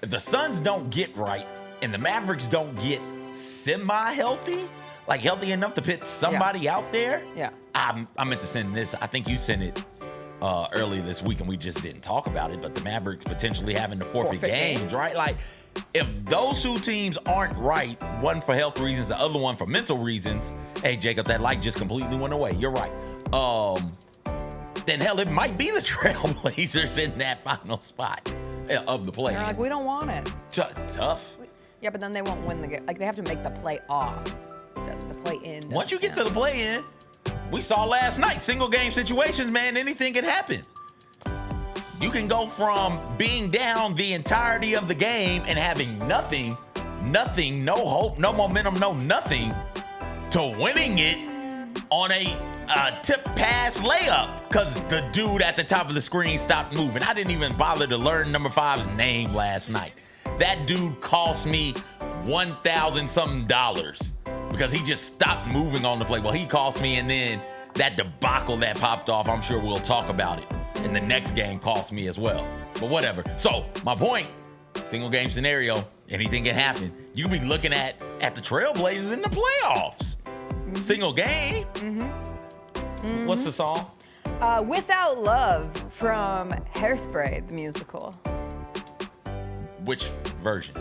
if the Suns don't get right and the Mavericks don't get semi-healthy, like healthy enough to put somebody out there, I meant to send this. I think you sent it earlier this week and we just didn't talk about it, but the Mavericks potentially having to forfeit games, right? Like, if those two teams aren't right, one for health reasons, the other one for mental reasons, hey, Jacob, that light just completely went away. You're right. Then hell, it might be the Trailblazers in that final spot of the play. They're like, we don't want it. Tough. Yeah, but then they won't win the game. Like, they have to make the playoffs. The play-in. Once you get to the play-in, we saw last night, single game situations, man, anything can happen. You can go from being down the entirety of the game and having nothing, no hope, no momentum, no nothing, to winning it on a tip pass layup because the dude at the top of the screen stopped moving. I didn't even bother to learn number 5's name last night. That dude cost me $1,000 something because he just stopped moving on the play. Well, he cost me, and then that debacle that popped off, I'm sure we'll talk about it. And the next game cost me as well. But whatever. So my point, single game scenario, anything can happen. You could be looking at the Trailblazers in the playoffs. Single game. What's the song? Without Love from Hairspray, the musical. Which version?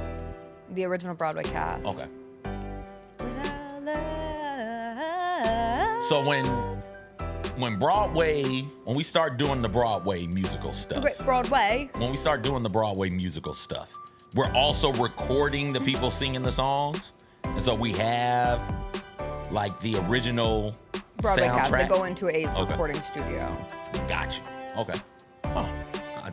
The original Broadway cast. Okay. Without love. So when we start doing the Broadway musical stuff. Broadway. When we start doing the Broadway musical stuff, we're also recording the people singing the songs. And so we have like the original Broadway soundtrack. cast. They go into a recording studio. Gotcha. Okay. Huh. I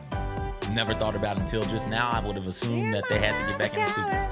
never thought about it until just now. I would have assumed that they had to get back in the studio.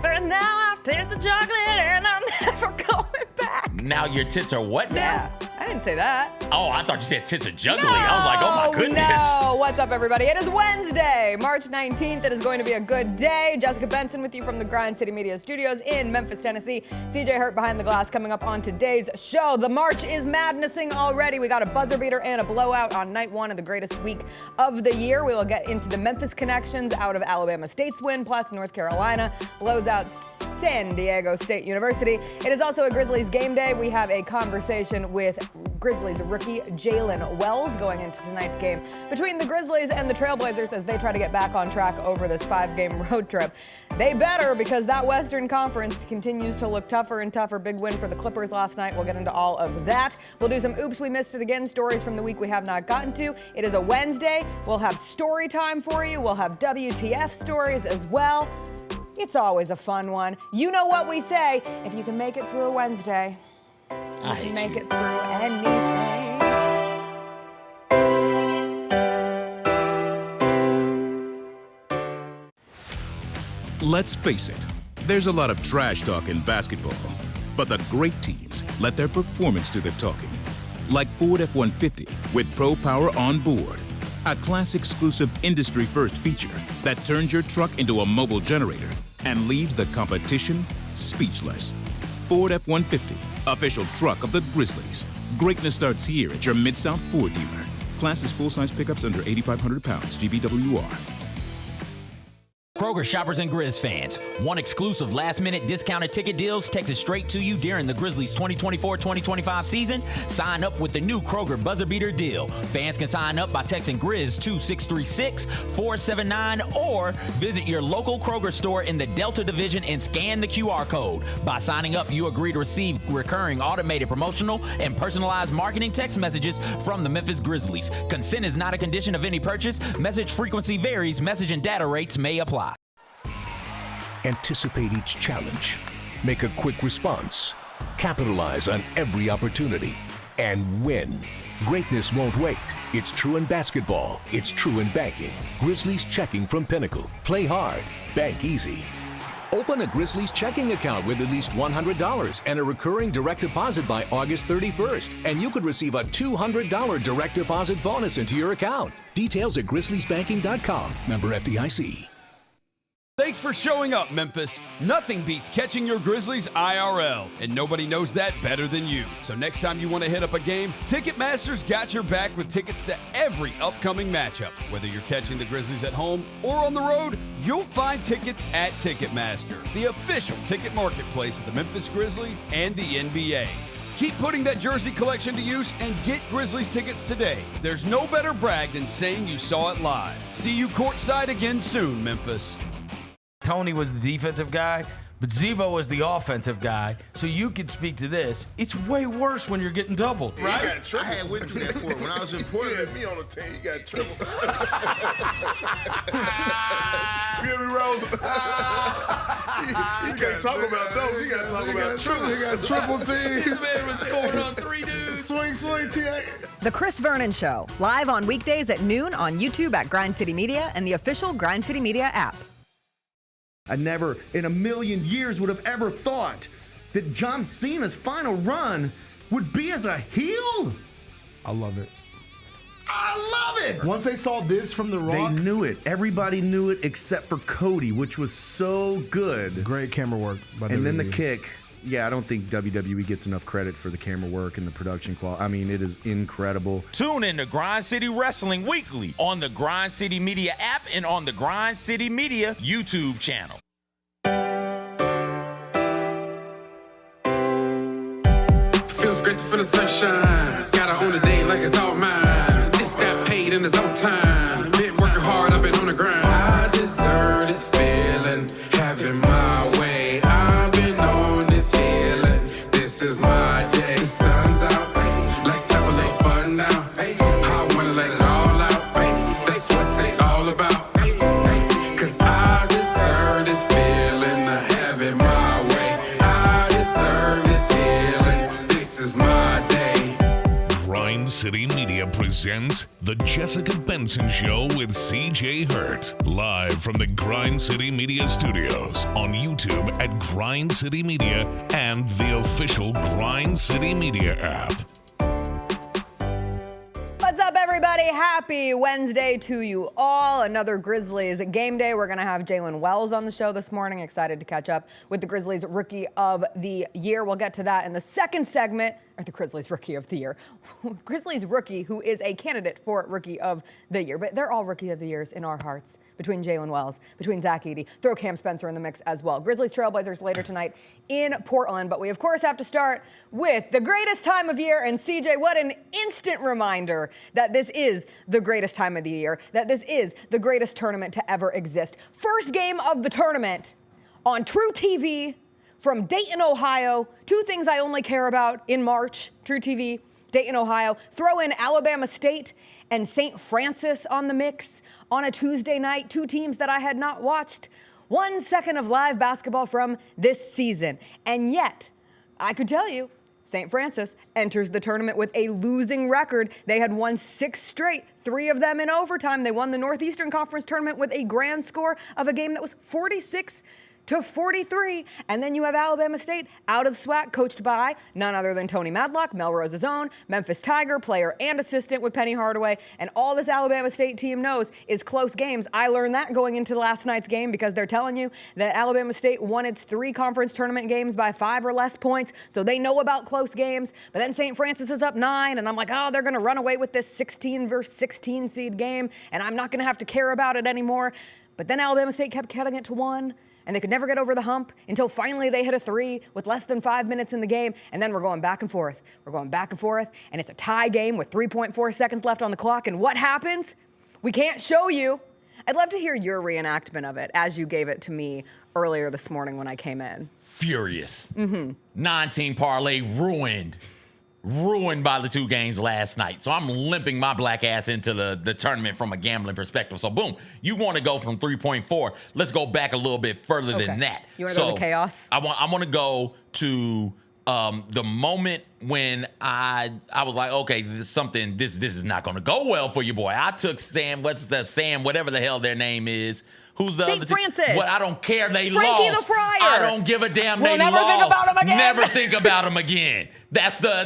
But now I've tasted chocolate and I'm never going back. Now your tits are what now? Yeah, I didn't say that. Oh, I thought you said tits are juggly. I was like, oh my goodness. No, what's up everybody? It is Wednesday, March 19th. It is going to be a good day. Jessica Benson with you from the Grind City Media Studios in Memphis, Tennessee. CJ Hurt behind the glass coming up on today's show. The March is madnessing already. We got a buzzer beater and a blowout on night one of the greatest week of the year. We will get into the Memphis connections out of Alabama State's win, plus North Carolina blows out San Diego State University. It is also a Grizzlies game day. We have a conversation with Grizzlies rookie Jaylen Wells going into tonight's game between the Grizzlies and the Trailblazers as they try to get back on track over this 5-game road trip. They better, because that Western Conference continues to look tougher and tougher. Big win for the Clippers last night. We'll get into all of that. We'll do some Oops, We Missed It Again stories from the week we have not gotten to. It is a Wednesday. We'll have story time for you. We'll have WTF stories as well. It's always a fun one. You know what we say. If you can make it through a Wednesday, you can make it through anything. Let's face it, there's a lot of trash talk in basketball, but the great teams let their performance do the talking. Like Ford F-150 with Pro Power on board, a class-exclusive industry-first feature that turns your truck into a mobile generator and leaves the competition speechless. Ford F-150, official truck of the Grizzlies. Greatness starts here at your Mid-South Ford dealer. Class is full-size pickups under 8,500 pounds, GVWR. Kroger shoppers and Grizz fans, one exclusive last-minute discounted ticket deals takes it straight to you during the Grizzlies 2024-2025 season. Sign up with the new Kroger Buzzer Beater deal. Fans can sign up by texting Grizz to 636-479 or visit your local Kroger store in the Delta Division and scan the QR code. By signing up, you agree to receive recurring automated promotional and personalized marketing text messages from the Memphis Grizzlies. Consent is not a condition of any purchase. Message frequency varies. Message and data rates may apply. Anticipate each challenge, make a quick response, capitalize on every opportunity, and win. Greatness won't wait. It's true in basketball. It's true in banking. Grizzlies Checking from Pinnacle. Play hard. Bank easy. Open a Grizzlies checking account with at least $100 and a recurring direct deposit by August 31st, and you could receive a $200 direct deposit bonus into your account. Details at grizzliesbanking.com. Member FDIC. Thanks for showing up, Memphis. Nothing beats catching your Grizzlies IRL, and nobody knows that better than you. So next time you want to hit up a game, Ticketmaster's got your back with tickets to every upcoming matchup. Whether you're catching the Grizzlies at home or on the road, you'll find tickets at Ticketmaster, the official ticket marketplace of the Memphis Grizzlies and the NBA. Keep putting that jersey collection to use and get Grizzlies tickets today. There's no better brag than saying you saw it live. See you courtside again soon, Memphis. Tony was the defensive guy, but Zebo was the offensive guy. So you could speak to this. It's way worse when you're getting doubled, right? You got triple. I had went through that for it. When I was in Portland, me on the team, you got triple. You hear me, Rose? You can't talk about those. You got to talk about triple. You got triple team. This man was scoring on 3 dudes. Swing, T.A. The Chris Vernon Show, live on weekdays at noon on YouTube at Grind City Media and the official Grind City Media app. I never in a million years would have ever thought that John Cena's final run would be as a heel. I love it. I love it. Once they saw this from The Rock. They knew it. Everybody knew it except for Cody, which was so good. Great camera work by WWE. And then the kick. Yeah, I don't think WWE gets enough credit for the camera work and the production quality. I mean, it is incredible. Tune in to Grind City Wrestling weekly on the Grind City Media app and on the Grind City Media YouTube channel. Feels great to feel the sunshine. Gotta own the day like it's all mine. Just got paid in his own time. Been working hard, I've been on the grind. I deserve this feeling, having my way. I've been on this healing. This is my day. The sun's out, ay. Let's have a little fun now. Ay. I wanna let it all out. Ay. That's what it's all about. Ay. Ay. Cause I deserve this feeling of having my way. I deserve this healing. This is my day. Grind City Media presents The Jessica Benson Show with CJ Hurt. Live from the Grind City Media studios on YouTube at Grind City Media and the official Grind City Media app. What's up, everybody? Happy Wednesday to you all. Another Grizzlies game day. We're going to have Jaylen Wells on the show this morning. Excited to catch up with the Grizzlies Rookie of the Year. We'll get to that in the second segment. Or the Grizzlies Rookie of the Year. Grizzlies Rookie, who is a candidate for Rookie of the Year. But they're all Rookie of the Years in our hearts. Between Jaylen Wells, between Zach Edey. Throw Cam Spencer in the mix as well. Grizzlies Trailblazers later tonight in Portland. But we, of course, have to start with the greatest time of year. And CJ, what an instant reminder that this is the greatest time of the year. That this is the greatest tournament to ever exist. First game of the tournament on True TV. From Dayton, Ohio, 2 things I only care about in March, True TV, Dayton, Ohio. Throw in Alabama State and St. Francis on the mix on a Tuesday night, 2 teams that I had not watched 1 second of live basketball from this season. And yet, I could tell you, St. Francis enters the tournament with a losing record. They had won 6 straight, 3 of them in overtime. They won the Northeastern Conference tournament with a grand score of a game that was 46-43, and then you have Alabama State out of the SWAC, coached by none other than Tony Madlock, Melrose's own, Memphis Tiger, player and assistant with Penny Hardaway, and all this Alabama State team knows is close games. I learned that going into last night's game because they're telling you that Alabama State won its 3 conference tournament games by 5 or less points, so they know about close games. But then St. Francis is up 9, and I'm like, oh, they're going to run away with this 16 versus 16 seed game, and I'm not going to have to care about it anymore. But then Alabama State kept cutting it to 1. And they could never get over the hump until finally they hit a 3 with less than 5 minutes in the game. And then we're going back and forth. We're going back and forth. And it's a tie game with 3.4 seconds left on the clock. And what happens? We can't show you. I'd love to hear your reenactment of it as you gave it to me earlier this morning when I came in. Furious. 9-team parlay ruined by the 2 games last night. So I'm limping my black ass into the tournament from a gambling perspective. So boom, you want to go from 3.4. Let's go back a little bit further than that. You want to go to chaos? I want to go to the moment when I was like, okay, this is not going to go well for you, boy. I took Sam, whatever the hell their name is. Who's the St. other Francis. Well, I don't care. They Frankie lost. the Friar. I don't give a damn. We'll they never lost. think about him again. Never think about them again. That's the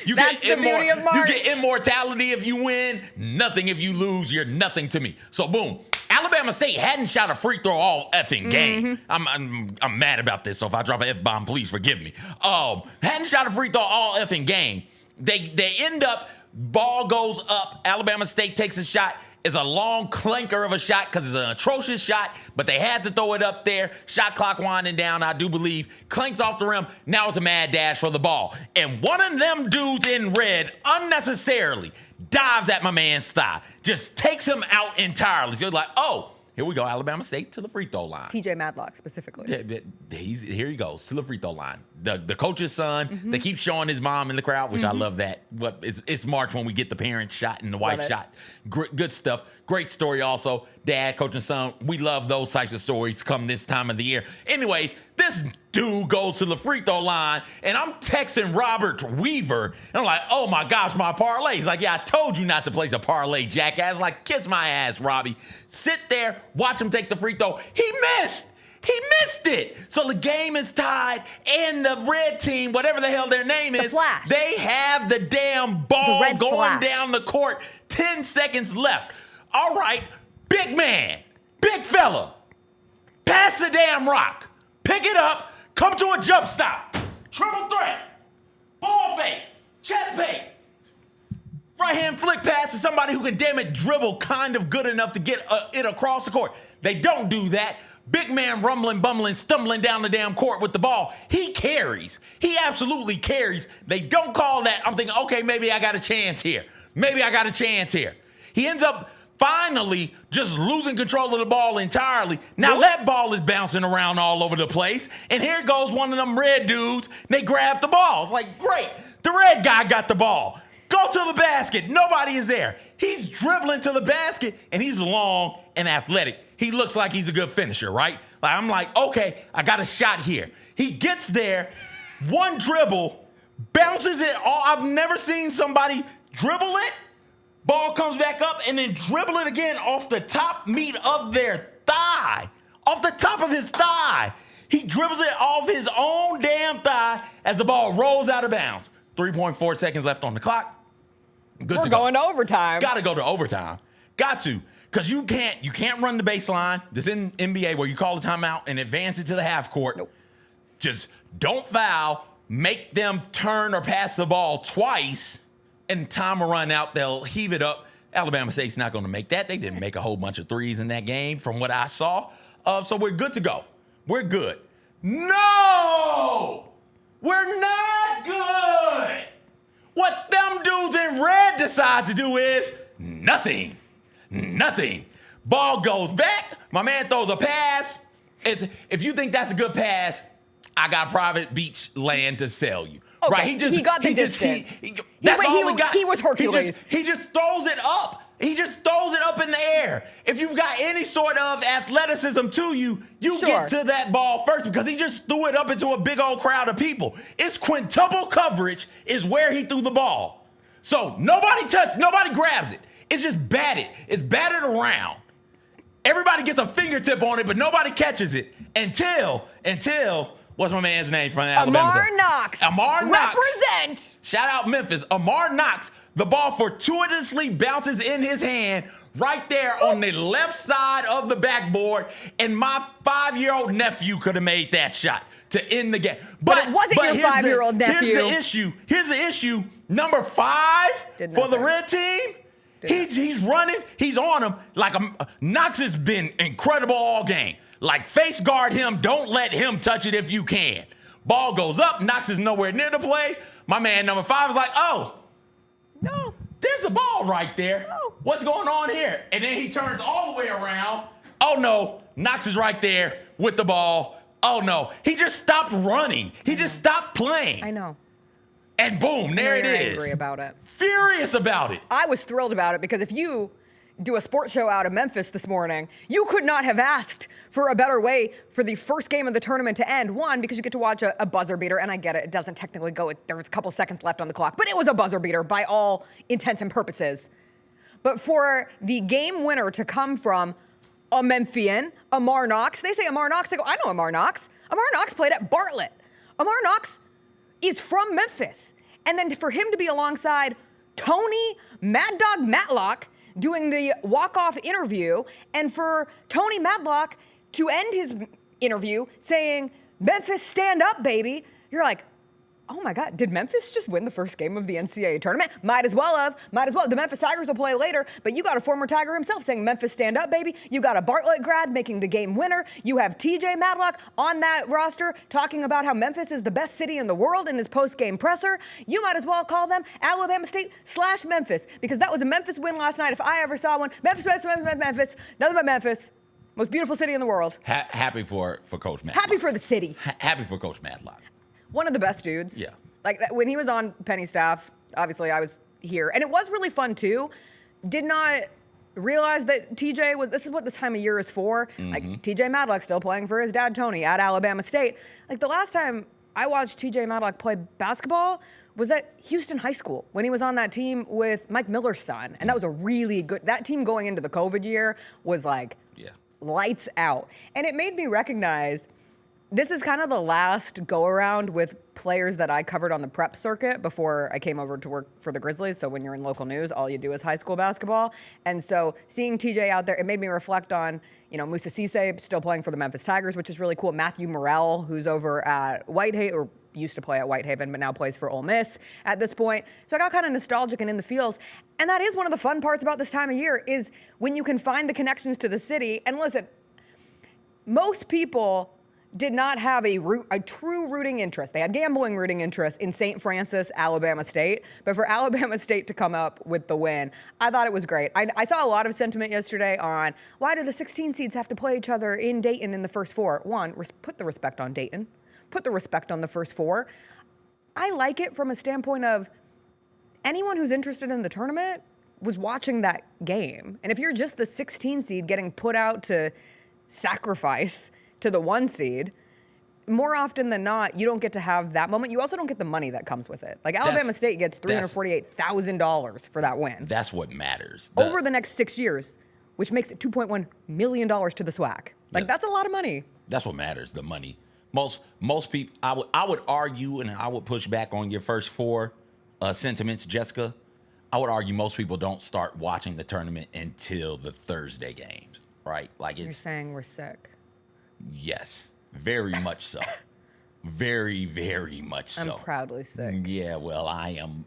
beauty of March. You get immortality if you win. Nothing if you lose. You're nothing to me. So boom, Alabama State hadn't shot a free throw all effing game. I'm mad about this, so if I drop an F-bomb, please forgive me. Hadn't shot a free throw all effing game. They end up, ball goes up, Alabama State takes a shot. It's a long clanker of a shot because it's an atrocious shot, but they had to throw it up there. Shot clock winding down, I do believe. Clanks off the rim. Now it's a mad dash for the ball. And one of them dudes in red unnecessarily dives at my man's thigh. Just takes him out entirely. So it's like, oh, here we go, Alabama State to the free throw line. TJ Madlock specifically. Here he goes to the free throw line. The coach's son, they keep showing his mom in the crowd, which I love that. It's March when we get the parents shot and the wife shot. Good stuff. Great story also. Dad, coach, and son. We love those types of stories come this time of the year. Anyways, this dude goes to the free throw line, and I'm texting Robert Weaver, and I'm like, oh my gosh, my parlay. He's like, yeah, I told you not to place a parlay, jackass. Like, kiss my ass, Robbie. Sit there, watch him take the free throw. He missed. He missed it. So the game is tied, and the red team, whatever the hell their name is, they have the damn ball going down the court. 10 seconds left. All right, big man, big fella, pass the damn rock. Pick it up, come to a jump stop. Triple threat, ball fake, chest fake. Right hand flick pass to somebody who can, damn it, dribble kind of good enough to get it across the court. They don't do that. Big man rumbling, bumbling, stumbling down the damn court with the ball. He carries. He absolutely carries. They don't call that. I'm thinking, okay, maybe I got a chance here. Maybe I got a chance here. He ends up finally just losing control of the ball entirely. Now that ball is bouncing around all over the place. And here goes one of them red dudes. They grab the ball. It's like, great. The red guy got the ball. Go to the basket. Nobody is there. He's dribbling to the basket, and he's long and athletic. He looks like he's a good finisher, right? I'm like, okay, I got a shot here. He gets there, one dribble, bounces it all. I've never seen somebody dribble it. Ball comes back up and then dribble it again off the top meat of their thigh. Off the top of his thigh. He dribbles it off his own damn thigh as the ball rolls out of bounds. 3.4 seconds left on the clock. Good to go. We're going to overtime. Got to go to overtime. Got to. Because you can't run the baseline. This in NBA where you call a timeout and advance it to the half court. Nope. Just don't foul. Make them turn or pass the ball twice. And time will run out. They'll heave it up. Alabama State's not going to make that. They didn't make a whole bunch of threes in that game from what I saw. So we're good to go. We're good. No! We're not good! What them dudes in red decide to do is nothing. Nothing. Ball goes back. My man throws a pass. If you think that's a good pass, I got private beach land to sell you. Okay. Right? He got the distance. That's all he got. He was Hercules. He just throws it up. He just throws it up in the air. If you've got any sort of athleticism to you, you get to that ball first because he just threw it up into a big old crowd of people. It's quintuple coverage is where he threw the ball. So nobody grabs it. It's just batted. It's batted around. Everybody gets a fingertip on it, but nobody catches it until what's my man's name from Alabama? Amar Knox. Amar Knox. Represent. Shout out Memphis. Amar Knox. The ball fortuitously bounces in his hand right there on the left side of the backboard, and my 5-year-old nephew could have made that shot to end the game. But it wasn't your 5-year-old nephew. Here's the issue. Number 5 for the red team. He's running. He's on him. Knox has been incredible all game. Like, face guard him. Don't let him touch it if you can. Ball goes up. Knox is nowhere near the play. My man, number 5, is like, oh. No. There's a ball right there. No. What's going on here? And then he turns all the way around. Oh, no. Knox is right there with the ball. Oh, no. He just stopped running. He just stopped playing. I know. And boom, there it is. Angry about it. Furious about it. I was thrilled about it because if you do a sports show out of Memphis this morning, you could not have asked for a better way for the first game of the tournament to end. One, because you get to watch a buzzer beater, and I get it, it doesn't technically go, there was a couple seconds left on the clock, but it was a buzzer beater by all intents and purposes. But for the game winner to come from a Memphian, Amar Knox, they say Amar Knox, I go, I know Amar Knox. Amar Knox played at Bartlett. Amar Knox is from Memphis. And then for him to be alongside Tony Mad Dog Matlock, doing the walk-off interview, and for Tony Madlock to end his interview saying, "Memphis, stand up, baby." You're like, oh my God, did Memphis just win the first game of the NCAA tournament? Might as well have. The Memphis Tigers will play later, but you got a former Tiger himself saying, "Memphis, stand up, baby." You got a Bartlett grad making the game winner. You have TJ Madlock on that roster talking about how Memphis is the best city in the world in his post-game presser. You might as well call them Alabama State / Memphis, because that was a Memphis win last night if I ever saw one. Memphis, nothing but Memphis. Most beautiful city in the world. Happy for Coach Madlock. Happy for the city. Happy for Coach Madlock. One of the best dudes. Yeah. Like when he was on Penny's staff, obviously I was here. And it was really fun too. Did not realize that TJ was, this is what this time of year is for. Like TJ Madlock still playing for his dad, Tony, at Alabama State. Like the last time I watched TJ Madlock play basketball was at Houston High School when he was on that team with Mike Miller's son. And that was a really good, that team going into the COVID year was like lights out. And it made me recognize this is kind of the last go-around with players that I covered on the prep circuit before I came over to work for the Grizzlies. So when you're in local news, all you do is high school basketball. And so seeing TJ out there, it made me reflect on, Musa Cisse still playing for the Memphis Tigers, which is really cool. Matthew Morrell, who's over at Whitehaven, or used to play at Whitehaven, but now plays for Ole Miss at this point. So I got kind of nostalgic and in the feels. And that is one of the fun parts about this time of year is when you can find the connections to the city. And listen, most people did not have a true rooting interest. They had gambling rooting interest in St. Francis, Alabama State. But for Alabama State to come up with the win, I thought it was great. I saw a lot of sentiment yesterday on why do the 16 seeds have to play each other in Dayton in the first four? One, put the respect on Dayton. Put the respect on the first four. I like it from a standpoint of anyone who's interested in the tournament was watching that game. And if you're just the 16 seed getting put out to sacrifice to the 1 seed, more often than not, you don't get to have that moment. You also don't get the money that comes with it. Like Alabama State gets $348,000 for that win. That's what matters. Over the next 6 years, which makes it $2.1 million to the SWAC. Like that's a lot of money. That's what matters, the money. Most people, I would argue, and I would push back on your first four sentiments, Jessica. I would argue most people don't start watching the tournament until the Thursday games, right? Like You're saying we're sick. Yes, very much so. Very, very much so. I'm proudly sick. Yeah, well, I am.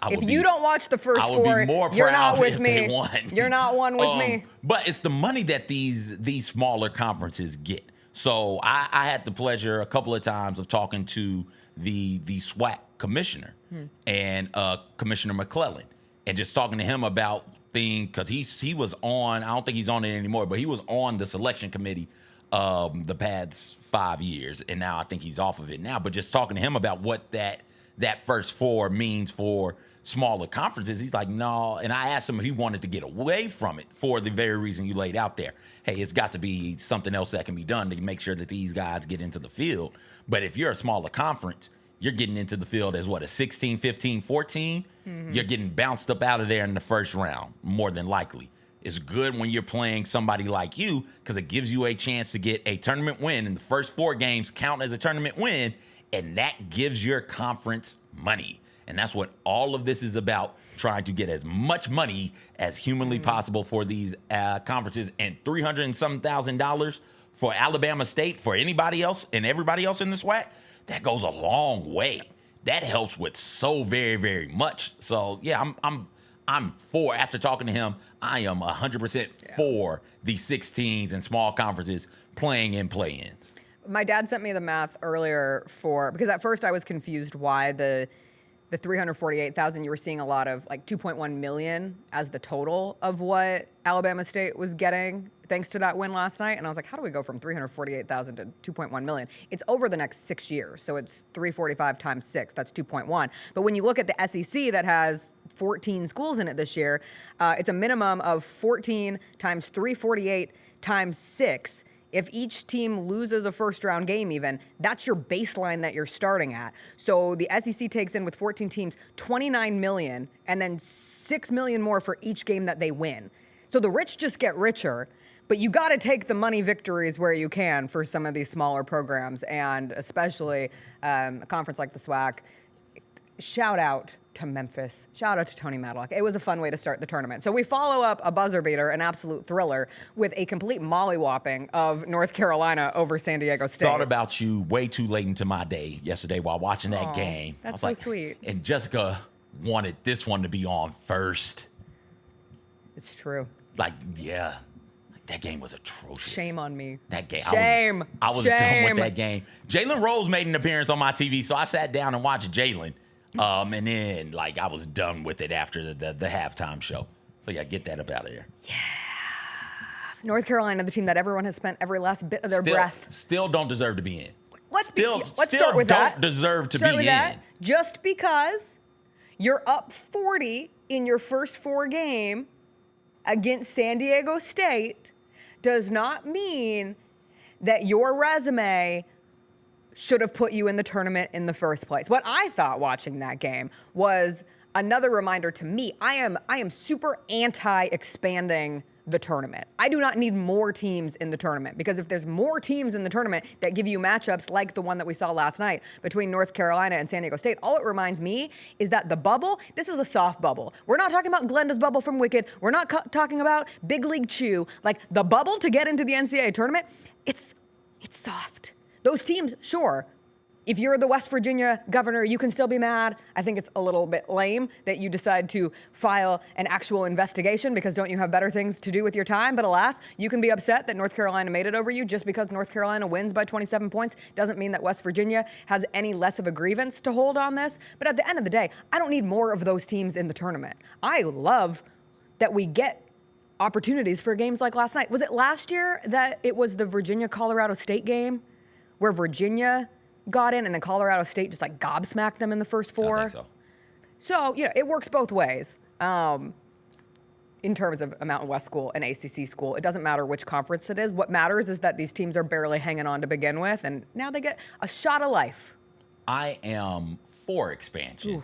If you don't watch the first four, you're not with me. You're not one with me. But it's the money that these smaller conferences get. So I had the pleasure a couple of times of talking to the SWAC commissioner and Commissioner McClellan, and just talking to him about things, because he was on. I don't think he's on it anymore, but he was on the selection committee the past 5 years, and now I think he's off of it now. But just talking to him about what that first four means for smaller conferences, he's like, no. And I asked him if he wanted to get away from it for the very reason you laid out there. Hey, it's got to be something else that can be done to make sure that these guys get into the field. But if you're a smaller conference, you're getting into the field as a 16, 15, 14. You're getting bounced up out of there in the first round, more than likely. It's good when you're playing somebody like you, because it gives you a chance to get a tournament win, and the first 4 games count as a tournament win, and that gives your conference money. And that's what all of this is about, trying to get as much money as humanly possible for these conferences. And $300 and some thousand for Alabama State, for anybody else and everybody else in the SWAC, that goes a long way. That helps with so very, very much. So yeah, I'm for, after talking to him, I am 100% for the 16s and small conferences playing in play-ins. My dad sent me the math earlier because at first I was confused why the 348,000, you were seeing a lot of like 2.1 million as the total of what Alabama State was getting thanks to that win last night. And I was like, how do we go from 348,000 to 2.1 million? It's over the next 6 years. So it's 345 times 6, that's 2.1. But when you look at the SEC that has 14 schools in it this year, it's a minimum of 14 times 348 times 6. If each team loses a first-round game even, that's your baseline that you're starting at. So the SEC takes in, with 14 teams, $29 million, and then $6 million more for each game that they win. So the rich just get richer, but you got to take the money victories where you can for some of these smaller programs, and especially a conference like the SWAC. shout out to Memphis. Shout out to Tony Matlock. It was a fun way to start the tournament. So we follow up a buzzer beater, an absolute thriller, with a complete mollywhopping of North Carolina over San Diego State. Thought about you way too late into my day yesterday while watching that game. That's so sweet. And Jessica wanted this one to be on first. It's true. Like, yeah. That game was atrocious. Shame on me. That game. Shame. I was done with that game. Jaylen Wells made an appearance on my TV, so I sat down and watched Jaylen. And then, like, I was done with it after the halftime show. So, yeah, get that up out of there. Yeah. North Carolina, the team that everyone has spent every last bit of their breath. Still don't deserve to be in. Let's start with that. Don't deserve to be in. That. Just because you're up 40 in your first 4 games against San Diego State does not mean that your resume should have put you in the tournament in the first place. What I thought watching that game was another reminder to me. I am super anti-expanding the tournament. I do not need more teams in the tournament, because if there's more teams in the tournament that give you matchups like the one that we saw last night between North Carolina and San Diego State, all it reminds me is that the bubble, this is a soft bubble. We're not talking about Glenda's bubble from Wicked. We're not talking about Big League Chew. Like, the bubble to get into the NCAA tournament, it's soft. Those teams, sure, if you're the West Virginia governor, you can still be mad. I think it's a little bit lame that you decide to file an actual investigation, because don't you have better things to do with your time? But alas, you can be upset that North Carolina made it over you. Just because North Carolina wins by 27 points doesn't mean that West Virginia has any less of a grievance to hold on this. But at the end of the day, I don't need more of those teams in the tournament. I love that we get opportunities for games like last night. Was it last year that it was the Virginia-Colorado State game where Virginia got in and then Colorado State just like gobsmacked them in the first 4? I think so. So, it works both ways in terms of a Mountain West school, an ACC school. It doesn't matter which conference it is. What matters is that these teams are barely hanging on to begin with, and now they get a shot of life. I am for expansion.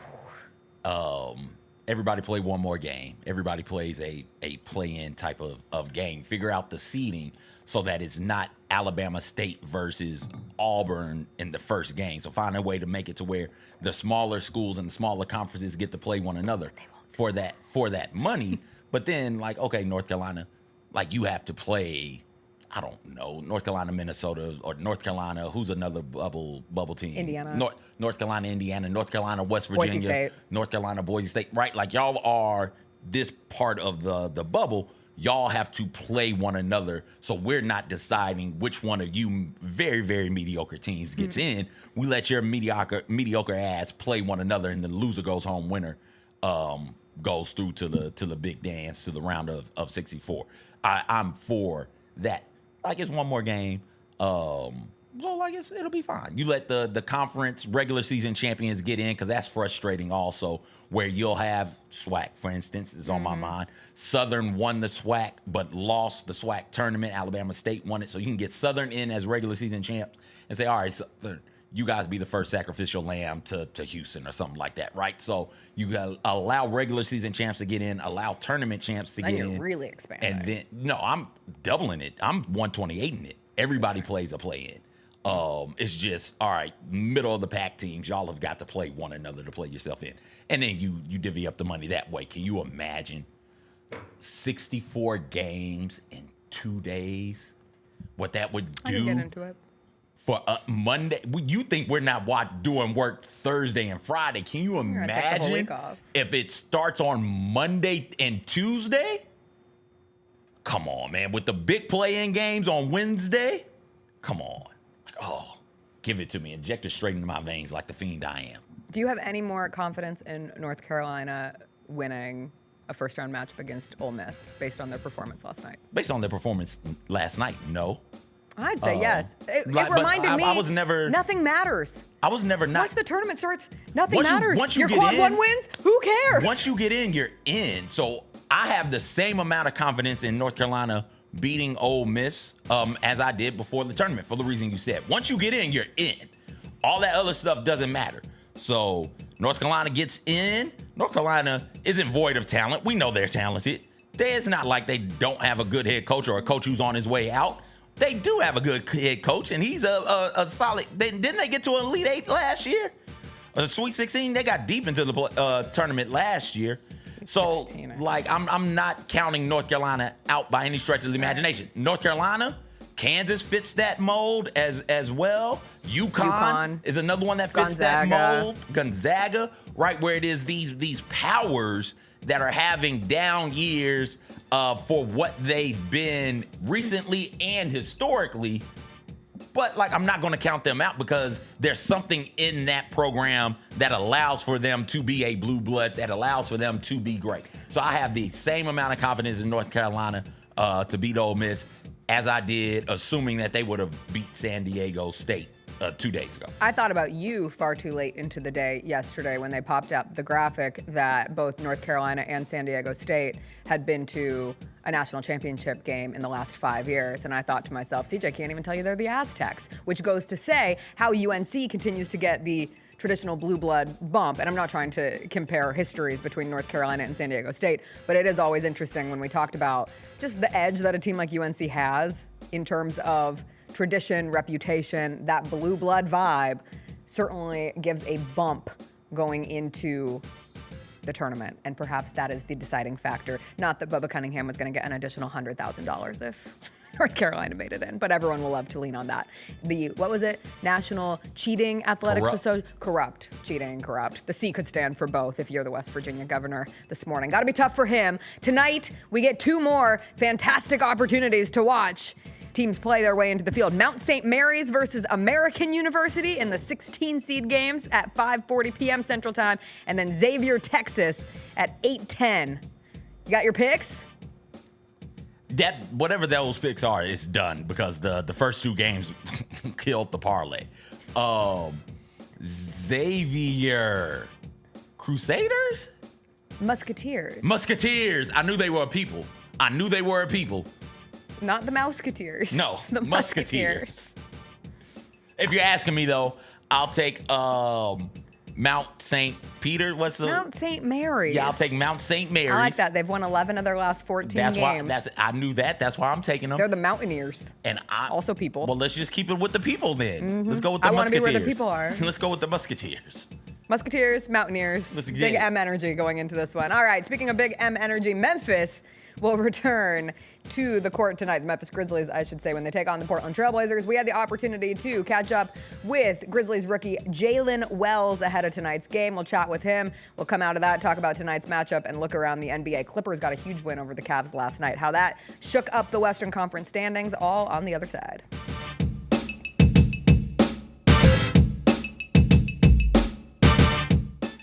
Everybody play one more game. Everybody plays a play-in type of game. Figure out the seeding so that it's not Alabama State versus Auburn in the first game. So find a way to make it to where the smaller schools and the smaller conferences get to play one another for that money. But then, like, okay, North Carolina, like, you have to play, I don't know, North Carolina, Minnesota, or North Carolina, who's another bubble team? Indiana. North Carolina, Indiana, North Carolina, West Virginia, Boise State. North Carolina, Boise State, right? Like, y'all are this part of the bubble. Y'all have to play one another, so we're not deciding which one of you very, very mediocre teams gets in. We let your mediocre ass play one another, and the loser goes home. Winner goes through to the big dance, to the round of 64. I'm for that. Like, it's one more game. So, like, it'll be fine. You let the conference regular season champions get in, because that's frustrating also, where you'll have SWAC, for instance, is on my mind. Southern won the SWAC, but lost the SWAC tournament. Alabama State won it. So you can get Southern in as regular season champs and say, all right, Southern, you guys be the first sacrificial lamb to Houston or something like that, right? So you got to allow regular season champs to get in, allow tournament champs to get in. And you're really expanding. And then, no, I'm doubling it. I'm 128ing it. Everybody plays a play-in. It's just, all right, middle of the pack teams, y'all have got to play one another to play yourself in. And then you divvy up the money that way. Can you imagine 64 games in 2 days? What that would do? I can get into it. For Monday, you think we're not doing work Thursday and Friday? Can you imagine if it starts on Monday and Tuesday? Come on, man. With the big play-in games on Wednesday? Come on. Oh, give it to me. Inject it straight into my veins like the fiend I am. Do you have any more confidence in North Carolina winning a first-round matchup against Ole Miss based on their performance last night? Based on their performance last night, no. I'd say yes. It reminded me. I was never. Nothing matters. I was never not. Once the tournament starts, nothing matters. Once you your get quad in, one wins. Who cares? Once you get in, you're in. So I have the same amount of confidence in North Carolina beating Ole Miss as I did before the tournament, for the reason you said. Once you get in, you're in. All that other stuff doesn't matter. So North Carolina gets in. North Carolina isn't void of talent. We know they're talented. It's not like they don't have a good head coach or a coach who's on his way out. They do have a good head coach, and he's a solid. Didn't they get to an Elite Eight last year? Sweet 16, they got deep into the tournament last year. So, 16, like, I'm not counting North Carolina out by any stretch of the imagination. North Carolina, Kansas fits that mold as well. UConn is another one that fits that mold. Gonzaga, right where it is these powers that are having down years for what they've been recently and historically. But, like, I'm not going to count them out because there's something in that program that allows for them to be a blue blood, that allows for them to be great. So I have the same amount of confidence in North Carolina to beat Ole Miss as I did, assuming that they would have beat San Diego State 2 days ago. I thought about you far too late into the day yesterday when they popped up the graphic that both North Carolina and San Diego State had been to a national championship game in the last 5 years. And I thought to myself, CJ can't even tell you they're the Aztecs, which goes to say how UNC continues to get the traditional blue blood bump. And I'm not trying to compare histories between North Carolina and San Diego State, but it is always interesting when we talked about just the edge that a team like UNC has in terms of tradition, reputation. That blue blood vibe certainly gives a bump going into the tournament, and perhaps that is the deciding factor. Not that Bubba Cunningham was going to get an additional $100,000 if North Carolina made it in, but everyone will love to lean on that. What was it? National Cheating Athletics Association? Corrupt. Cheating, corrupt. The C could stand for both if you're the West Virginia governor this morning. Got to be tough for him. Tonight, we get 2 more fantastic opportunities to watch teams play their way into the field. Mount St. Mary's versus American University in the 16 seed games at 5:40 p.m. Central Time, and then Xavier, Texas at 8:10. You got your picks? That whatever those picks are, it's done because the first 2 games killed the parlay. Xavier Crusaders? Musketeers. I knew they were a people. Not the Mouseketeers. No, the Musketeers. If you're asking me, though, I'll take Mount St. Peter. Mount St. Mary's. Yeah, I'll take Mount St. Mary's. I like that. They've won 11 of their last 14 games. I knew that. That's why I'm taking them. They're the Mountaineers. And also people. Well, let's just keep it with the people then. Let's go with the Musketeers. I want to be where the people are. Let's go with the Musketeers. Musketeers, Mountaineers. Big M energy going into this one. All right, speaking of big M energy, Memphis will return to the court tonight. The Memphis Grizzlies, I should say, when they take on the Portland Trailblazers. We had the opportunity to catch up with Grizzlies rookie Jaylen Wells ahead of tonight's game. We'll chat with him. We'll come out of that, talk about tonight's matchup, and look around the NBA. Clippers got a huge win over the Cavs last night. How that shook up the Western Conference standings, all on the other side.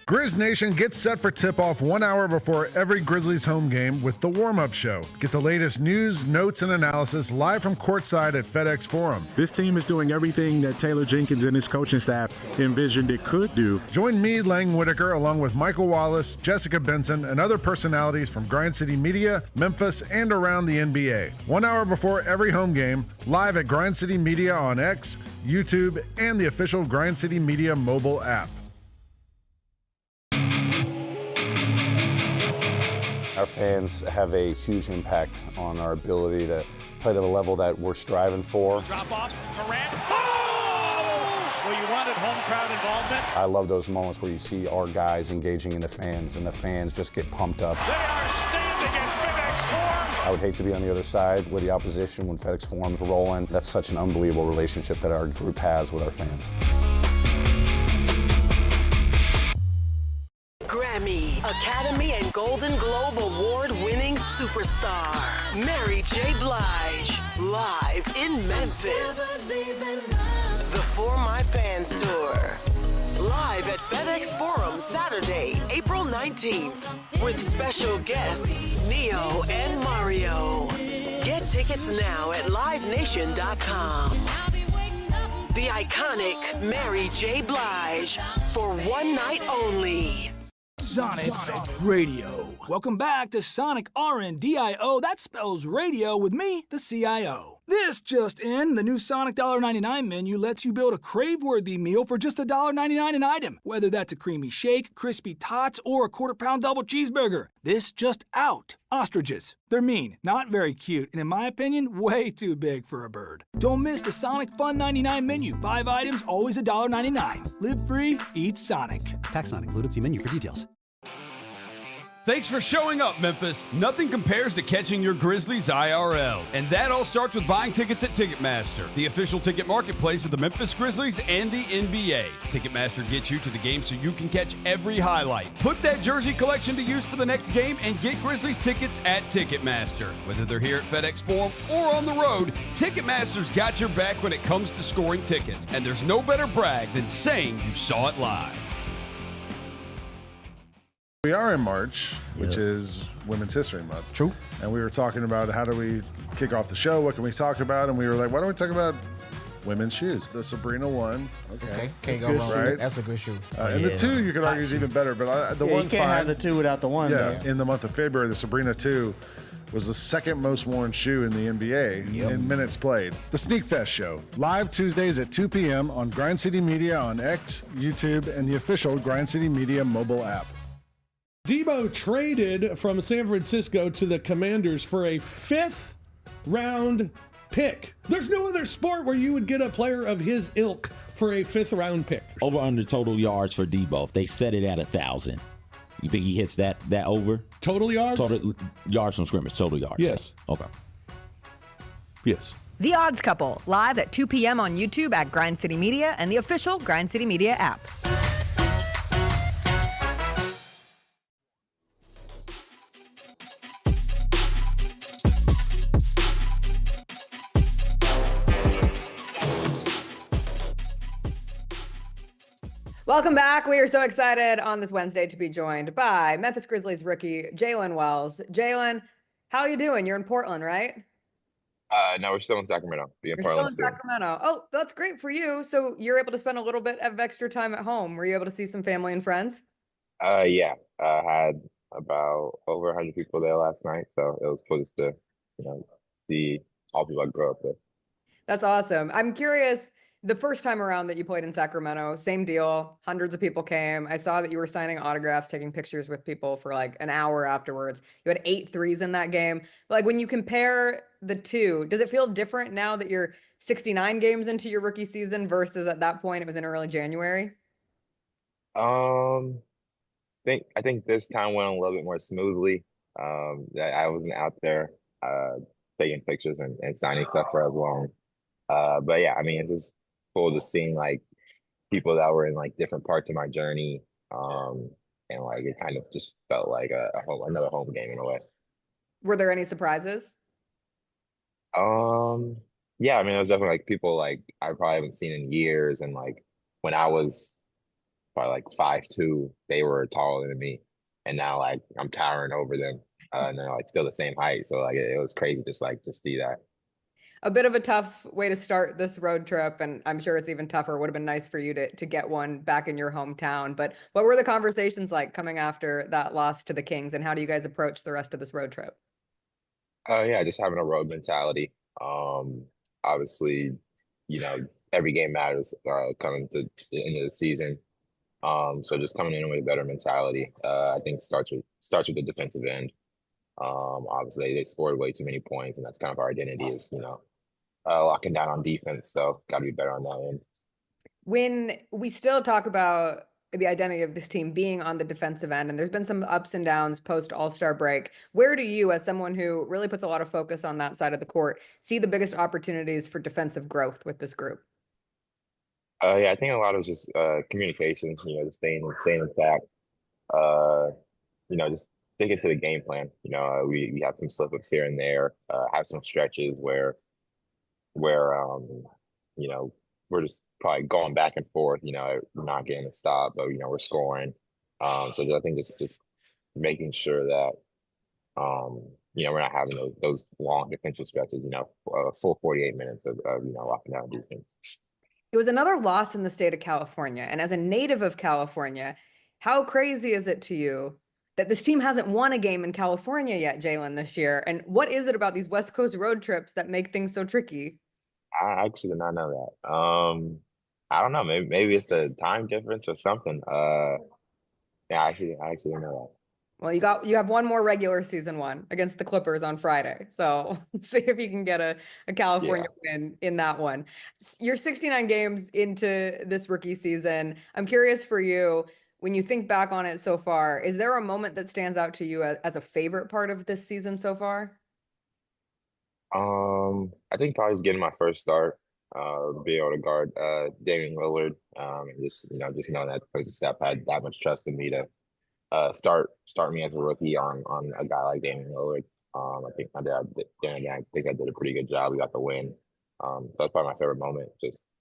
Grizz Nation gets set for tip-off 1 hour before every Grizzlies home game with the warm-up show. Get the latest news, notes, and analysis live from courtside at FedEx Forum. This team is doing everything that Taylor Jenkins and his coaching staff envisioned it could do. Join me, Lang Whitaker, along with Michael Wallace, Jessica Benson, and other personalities from Grind City Media, Memphis, and around the NBA. 1 hour before every home game, live at Grind City Media on X, YouTube, and the official Grind City Media mobile app. Our fans have a huge impact on our ability to play to the level that we're striving for. Drop off, Morant. Oh! Well, you wanted home crowd involvement. I love those moments where you see our guys engaging in the fans, and the fans just get pumped up. They are standing at FedEx Forum. I would hate to be on the other side with the opposition when FedEx Forum's rolling. That's such an unbelievable relationship that our group has with our fans. Grammy, Academy, and Golden Globe award-winning superstar, Mary J. Blige, live in Memphis. The For My Fans Tour, live at FedEx Forum Saturday, April 19th, with special guests Neo and Mario. Get tickets now at livenation.com. The iconic Mary J. Blige for one night only. Sonic Radio. Welcome back to Sonic RNDIO. That spells radio with me, the CIO. This just in, the new Sonic $1.99 menu lets you build a crave-worthy meal for just $1.99 an item, whether that's a creamy shake, crispy tots, or a quarter-pound double cheeseburger. This just out. Ostriches. They're mean, not very cute, and in my opinion, way too big for a bird. Don't miss the Sonic Fun 99 menu. 5 items, always $1.99. Live free, eat Sonic. Tax not included. See menu for details. Thanks for showing up, Memphis. Nothing compares to catching your Grizzlies IRL. And that all starts with buying tickets at Ticketmaster, the official ticket marketplace of the Memphis Grizzlies and the NBA. Ticketmaster gets you to the game so you can catch every highlight. Put that jersey collection to use for the next game and get Grizzlies tickets at Ticketmaster. Whether they're here at FedEx Forum or on the road, Ticketmaster's got your back when it comes to scoring tickets. And there's no better brag than saying you saw it live. We are in March, which is Women's History Month. True. And we were talking about how do we kick off the show? What can we talk about? And we were like, why don't we talk about women's shoes? The Sabrina one. Okay. Can't go wrong. Right? That's a good shoe. And the two, you could argue, is even better. But the one's you can't fine. have the two without the one. Yeah. Man. In the month of February, the Sabrina 2 was the second most worn shoe in the NBA in minutes played. The Sneak Fest Show, live Tuesdays at 2 p.m. on Grind City Media on X, YouTube, and the official Grind City Media mobile app. Debo traded from San Francisco to the Commanders for a 5th round pick. There's no other sport where you would get a player of his ilk for a 5th round pick. Over under total yards for Debo. If they set it at 1,000, you think he hits that over? Total yards? Total yards from scrimmage, total yards. Yes. Okay. Yes. The Odds Couple, live at 2 p.m. on YouTube at Grind City Media and the official Grind City Media app. Welcome back. We are so excited on this Wednesday to be joined by Memphis Grizzlies rookie Jaylen Wells. Jaylen, how are you doing? You're in Portland, right? No, we're still in Sacramento. You're still in Sacramento. Oh, that's great for you. So you're able to spend a little bit of extra time at home. Were you able to see some family and friends? Yeah, I had about over 100 people there last night, so it was cool just to, see all people I grew up with. That's awesome. I'm curious. The first time around that you played in Sacramento, same deal. Hundreds of people came. I saw that you were signing autographs, taking pictures with people for like an hour afterwards. You had 8 threes in that game. Like when you compare the two, does it feel different now that you're 69 games into your rookie season versus at that point it was in early January? I think this time went a little bit more smoothly. I wasn't out there taking pictures and signing stuff for as long. But yeah, I mean, it's just cool just seeing like people that were in like different parts of my journey. And like it kind of just felt like another home game in a way. Were there any surprises? Yeah, I mean, it was definitely like people like I probably haven't seen in years. And like when I was probably like 5'2", they were taller than me. And now like I'm towering over them. And they're like still the same height. So like it was crazy just see that. A bit of a tough way to start this road trip, and I'm sure it's even tougher. It would have been nice for you to get one back in your hometown. But what were the conversations like coming after that loss to the Kings, and how do you guys approach the rest of this road trip? Yeah, just having a road mentality. Obviously, every game matters coming to the end of the season. So just coming in with a better mentality, I think starts with the defensive end. Obviously, they scored way too many points, and that's kind of our identity is, locking down on defense. So got to be better on that end. When we still talk about the identity of this team being on the defensive end, and there's been some ups and downs post All-Star break, where do you, as someone who really puts a lot of focus on that side of the court, see the biggest opportunities for defensive growth with this group? Yeah, I think a lot of just communication, just staying intact, just sticking to the game plan. We have some slip-ups here and there, have some stretches where we're just probably going back and forth, we're not getting a stop, but, we're scoring. So I think just making sure that, we're not having those long defensive stretches, a full 48 minutes of locking down defense. It was another loss in the state of California. And as a native of California, how crazy is it to you that this team hasn't won a game in California yet, Jaylen, this year. And what is it about these West Coast road trips that make things so tricky? I actually did not know that. I don't know. Maybe it's the time difference or something. Yeah, I actually didn't know Well, you have one more regular season one against the Clippers on Friday. So see if you can get a California win in that one. You're 69 games into this rookie season. I'm curious for you, when you think back on it so far, is there a moment that stands out to you as a favorite part of this season so far? that. I think probably just getting my first start, being able to guard Damian Lillard, and just knowing that the coaching staff had that much trust in me to start me as a rookie on a guy like Damian Lillard. I think my dad did, and I think I did a pretty good job. We got the win. So that's probably my favorite moment. Just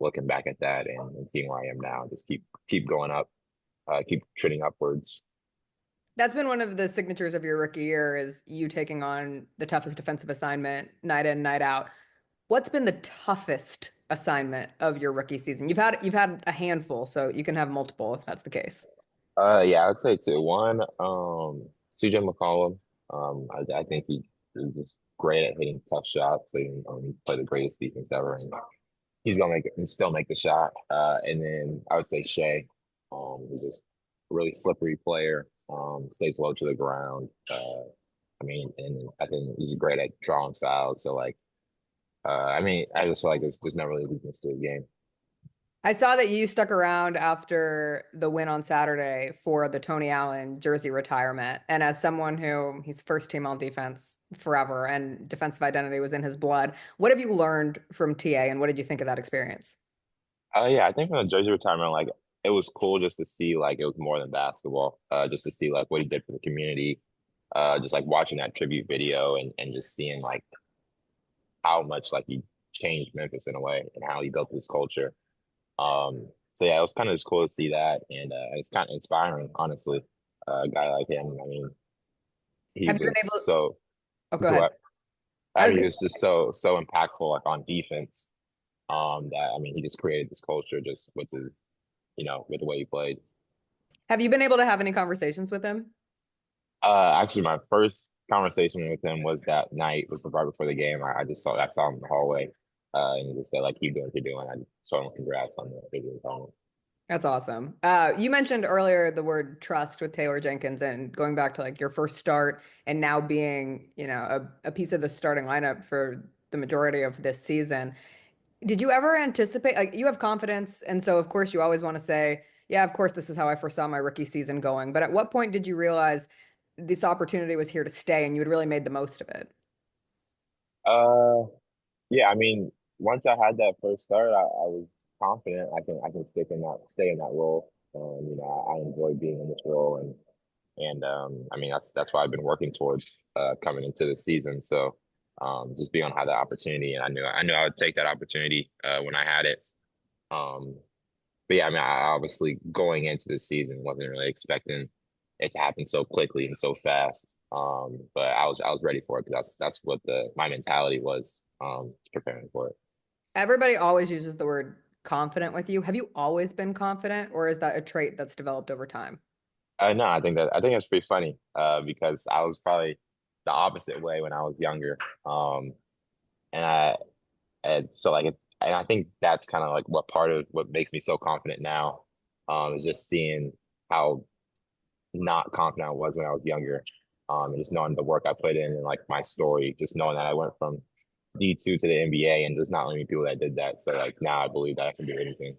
looking back at that and seeing where I am now. Just keep going up, keep trending upwards. That's been one of the signatures of your rookie year is you taking on the toughest defensive assignment night in, night out. What's been the toughest assignment of your rookie season? You've had a handful, so you can have multiple if that's the case. Yeah, I'd say two. One, CJ McCollum. I think he's just great at hitting tough shots. And he played the greatest defense ever, and he's gonna still make the shot. And then I would say Shea. He's just a really slippery player. Stays low to the ground. And I think he's great at drawing fouls. So I just feel like there's not really weakness to his game. I saw that you stuck around after the win on Saturday for the Tony Allen jersey retirement. And as someone who he's first team all defense forever and defensive identity was in his blood, what have you learned from TA and what did you think of that experience? Yeah, I think from the jersey retirement, it was cool just to see it was more than basketball. Just to see what he did for the community. Just watching that tribute video and just seeing how much he changed Memphis in a way and how he built this culture. So yeah, it was kind of just cool to see that, and it's kind of inspiring, honestly. A guy like him, he was just so. Oh, go ahead. He was just so impactful on defense. That he just created this culture just with his, with the way he played. Have you been able to have any conversations with him? Actually, my first conversation with him was that night, was right before the game. I saw him in the hallway. And he just said, keep doing what you're doing. I just told him congrats on the video comment. That's awesome. You mentioned earlier the word trust with Taylor Jenkins and going back to your first start and now being, a piece of the starting lineup for the majority of this season. Did you ever anticipate, you have confidence, and so of course you always want to say, yeah, of course this is how I foresaw my rookie season going. But at what point did you realize this opportunity was here to stay and you had really made the most of it? Yeah, once I had that first start, I was confident I can stay in that role. I enjoy being in this role, and that's why I've been working towards coming into the season. So just being on had that opportunity, and I knew I would take that opportunity when I had it. But yeah, I obviously going into the season wasn't really expecting it to happen so quickly and so fast. But I was ready for it because that's what my mentality was preparing for it. Everybody always uses the word confident with you. Have you always been confident, or is that a trait that's developed over time? No, I think that's pretty funny because I was probably the opposite way when I was younger. And I think that's kind of what part of what makes me so confident now is just seeing how not confident I was when I was younger. And just knowing the work I put in and my story, just knowing that I went from D2 to the NBA, and there's not many people that did that. So now I believe that I can do anything.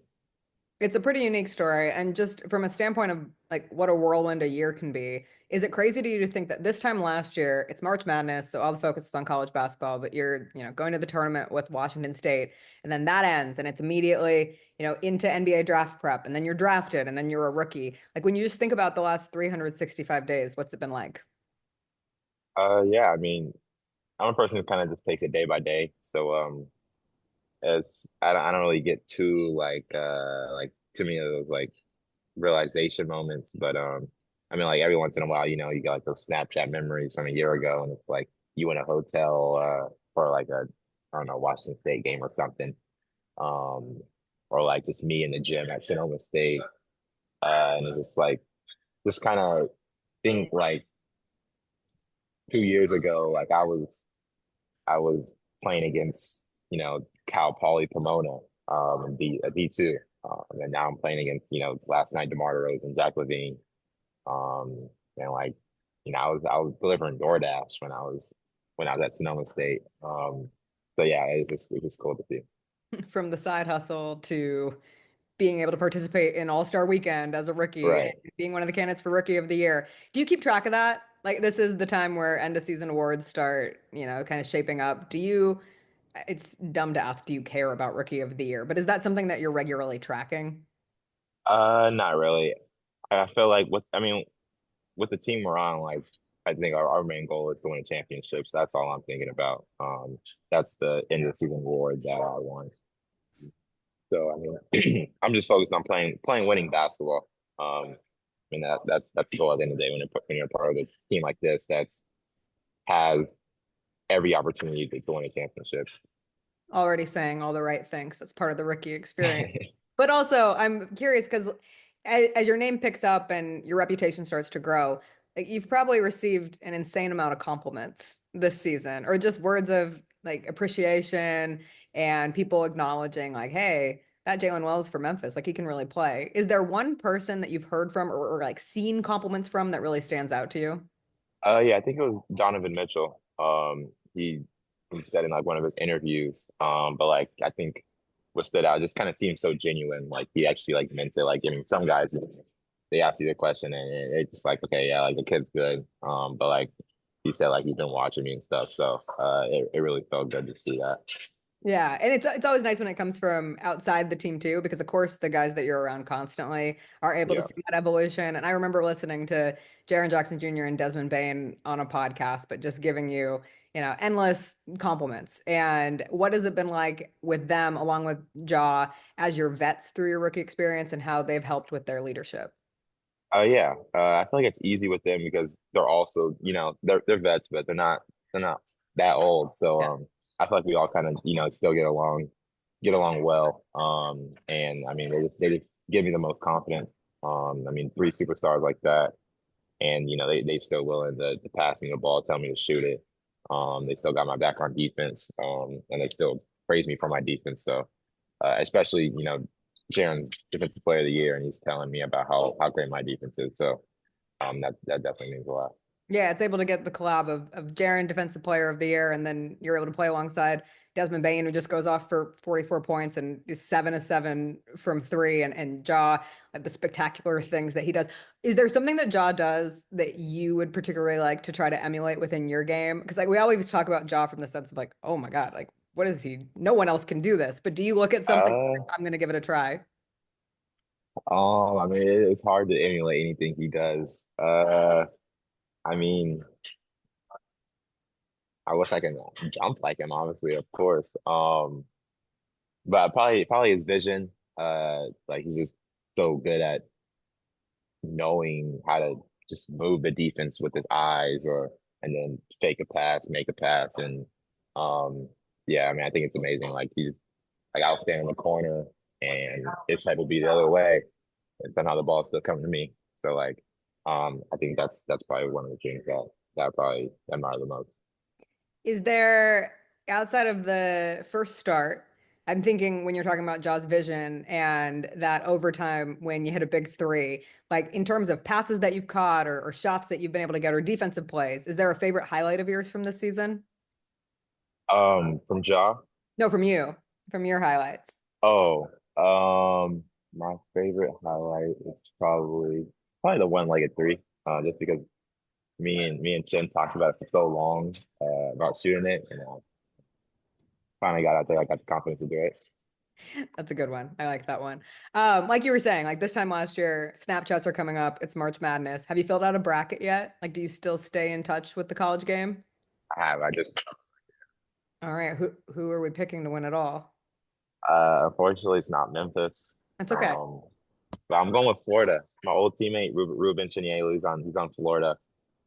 It's a pretty unique story. And just from a standpoint of what a whirlwind a year can be, is it crazy to you to think that this time last year, it's March Madness, so all the focus is on college basketball, but you're, going to the tournament with Washington State, and then that ends and it's immediately, into NBA draft prep, and then you're drafted, and then you're a rookie. When you just think about the last 365 days, what's it been like? Yeah, I'm a person who kind of just takes it day by day. So I don't really get too too many of those realization moments. But every once in a while, you got those Snapchat memories from a year ago, and it's you in a hotel for I don't know, Washington State game or something, or just me in the gym at Sonoma State, and it's just kind of think like 2 years ago, like I was playing against, Cal Poly Pomona, in D2. And now I'm playing against, last night DeMar DeRozan, Zach LaVine. Um, and like, I was delivering DoorDash when I was at Sonoma State. So yeah, it's just cool to see. From the side hustle to being able to participate in All-Star Weekend as a rookie, Right. and being one of the candidates for Rookie of the Year. Do you keep track of that? Like, this is the time where end of season awards start, kind of shaping up. It's dumb to ask, do you care about Rookie of the Year? But is that something that you're regularly tracking? Not really. I feel like with the team we're on, like I think our main goal is to win a championship. So that's all I'm thinking about. That's the end of the season award that I want. So I'm just focused on playing winning basketball. That's the goal at the end of the day when you're part of a team like this that's has every opportunity to win a championship. Already saying all the right things. That's part of the rookie experience. But also, I'm curious because as your name picks up and your reputation starts to grow, like, you've probably received an insane amount of compliments this season, or just words of like appreciation and people acknowledging like, hey, that Jaylen Wells for Memphis, like, he can really play. Is there one person that you've heard from or like seen compliments from that really stands out to you? Yeah, I think it was Donovan Mitchell. He said in like one of his interviews. But like I think what stood out just kind of seemed so genuine. Like he actually like meant it. Like, I mean, some guys they ask you the question and it's just like, okay, yeah, like the kid's good. But like he said, like he's been watching me and stuff. So it really felt good to see that. Yeah, and it's always nice when it comes from outside the team too, because of course the guys that you're around constantly are able to Yeah. see that evolution. And I remember listening to Jaren Jackson Jr. and Desmond Bain on a podcast, but just giving you, endless compliments. And what has it been like with them, along with Ja, as your vets through your rookie experience, and how they've helped with their leadership? Yeah. I feel like it's easy with them because they're also, they're vets, but they're not that old. So I feel like we all kind of, still get along well. And I mean, they just give me the most confidence. I mean, three superstars like that, and they still willing to pass me the ball, tell me to shoot it. They still got my back on defense. And they still praise me for my defense. So especially, Jaren's defensive player of the year, and he's telling me about how great my defense is. So that definitely means a lot. Yeah, it's able to get the collab of Jaren, Defensive Player of the Year, and then you're able to play alongside Desmond Bain, who just goes off for 44 points and is 7 of 7 from three, and Ja, like the spectacular things that he does. Is there something that Ja does that you would particularly like to try to emulate within your game? Because like we always talk about Ja from the sense of like, oh my God, like what is he? No one else can do this. But do you look at something like, I'm going to give it a try? I mean, it's hard to emulate anything he does. I mean, I wish I could jump like him, obviously, of course. But probably his vision. Like he's just so good at knowing how to just move the defense with his eyes, and then fake a pass, make a pass, and yeah, I mean, I think it's amazing. Like I'll stand in the corner and his head will be the other way, and somehow the ball's still coming to me. So like, I think that's probably one of the things that I probably admire the most. Is there, outside of the first start, I'm thinking when you're talking about Ja's vision and that overtime when you hit a big three, like in terms of passes that you've caught or shots that you've been able to get or defensive plays, is there a favorite highlight of yours from this season? From Ja? No, from you, from your highlights. Oh, my favorite highlight is probably the one-legged three. Just because me and Chen talked about it for so long, about shooting it, and finally got out there. I got the confidence to do it. That's a good one. I like that one. Like you were saying, like this time last year, Snapchats are coming up. It's March Madness. Have you filled out a bracket yet? Like, do you still stay in touch with the college game? I have. All right. Who are we picking to win it all? Unfortunately, it's not Memphis. That's okay. But I'm going with Florida. My old teammate Ruben Chinielu, he's on Florida.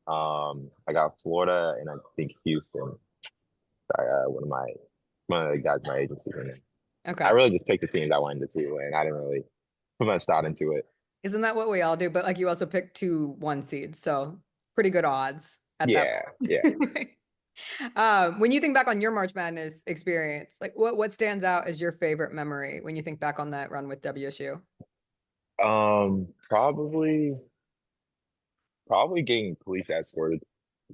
I got Florida and I think Houston. Sorry, one of the guys in my agency. Okay. I really just picked the teams I wanted to see win. I didn't really put much thought into it. Isn't that what we all do? But like you also picked 2 1 seeds, so pretty good odds at that point. When you think back on your March Madness experience, like what stands out as your favorite memory when you think back on that run with WSU? Probably getting police escorted.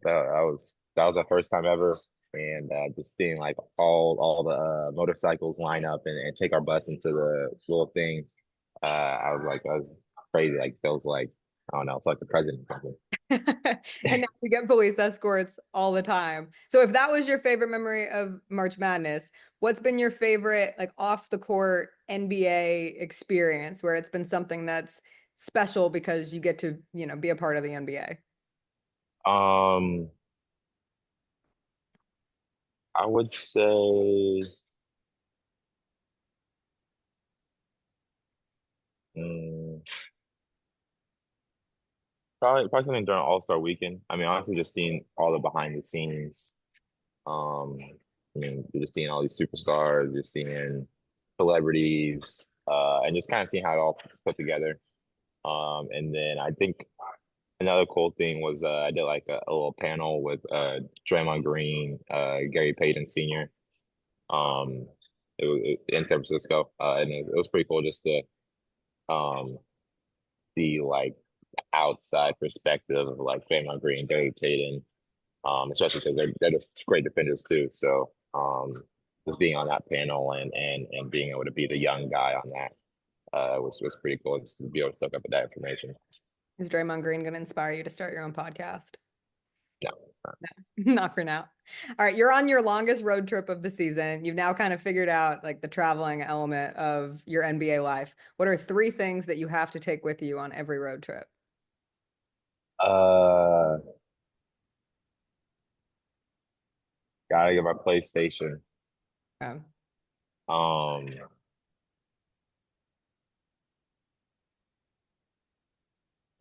That was our first time ever, and just seeing like all the motorcycles line up and take our bus into the little thing. I was like, that was crazy. Like feels like, I don't know, it's like the president or something. And now we get police escorts all the time. So if that was your favorite memory of March Madness, what's been your favorite like off the court NBA experience where it's been something that's special because you get to, be a part of the NBA? I would say probably something during All-Star Weekend. I mean, honestly, just seeing all the behind the scenes. You're just seeing all these superstars, you're seeing celebrities, and just kind of seeing how it all put together. And then I think another cool thing was I did like a little panel with Draymond Green, Gary Payton Sr. It was in San Francisco, and it was pretty cool just to see like outside perspective of like Draymond Green, Gary Payton, especially because they're just great defenders too. So just being on that panel and being able to be the young guy on that was pretty cool just to be able to soak up with that information. Is Draymond Green going to inspire you to start your own podcast? No, not for now. All right, you're on your longest road trip of the season. You've now kind of figured out like the traveling element of your NBA life. What are 3 things that you have to take with you on every road trip? Gotta get my PlayStation. Okay.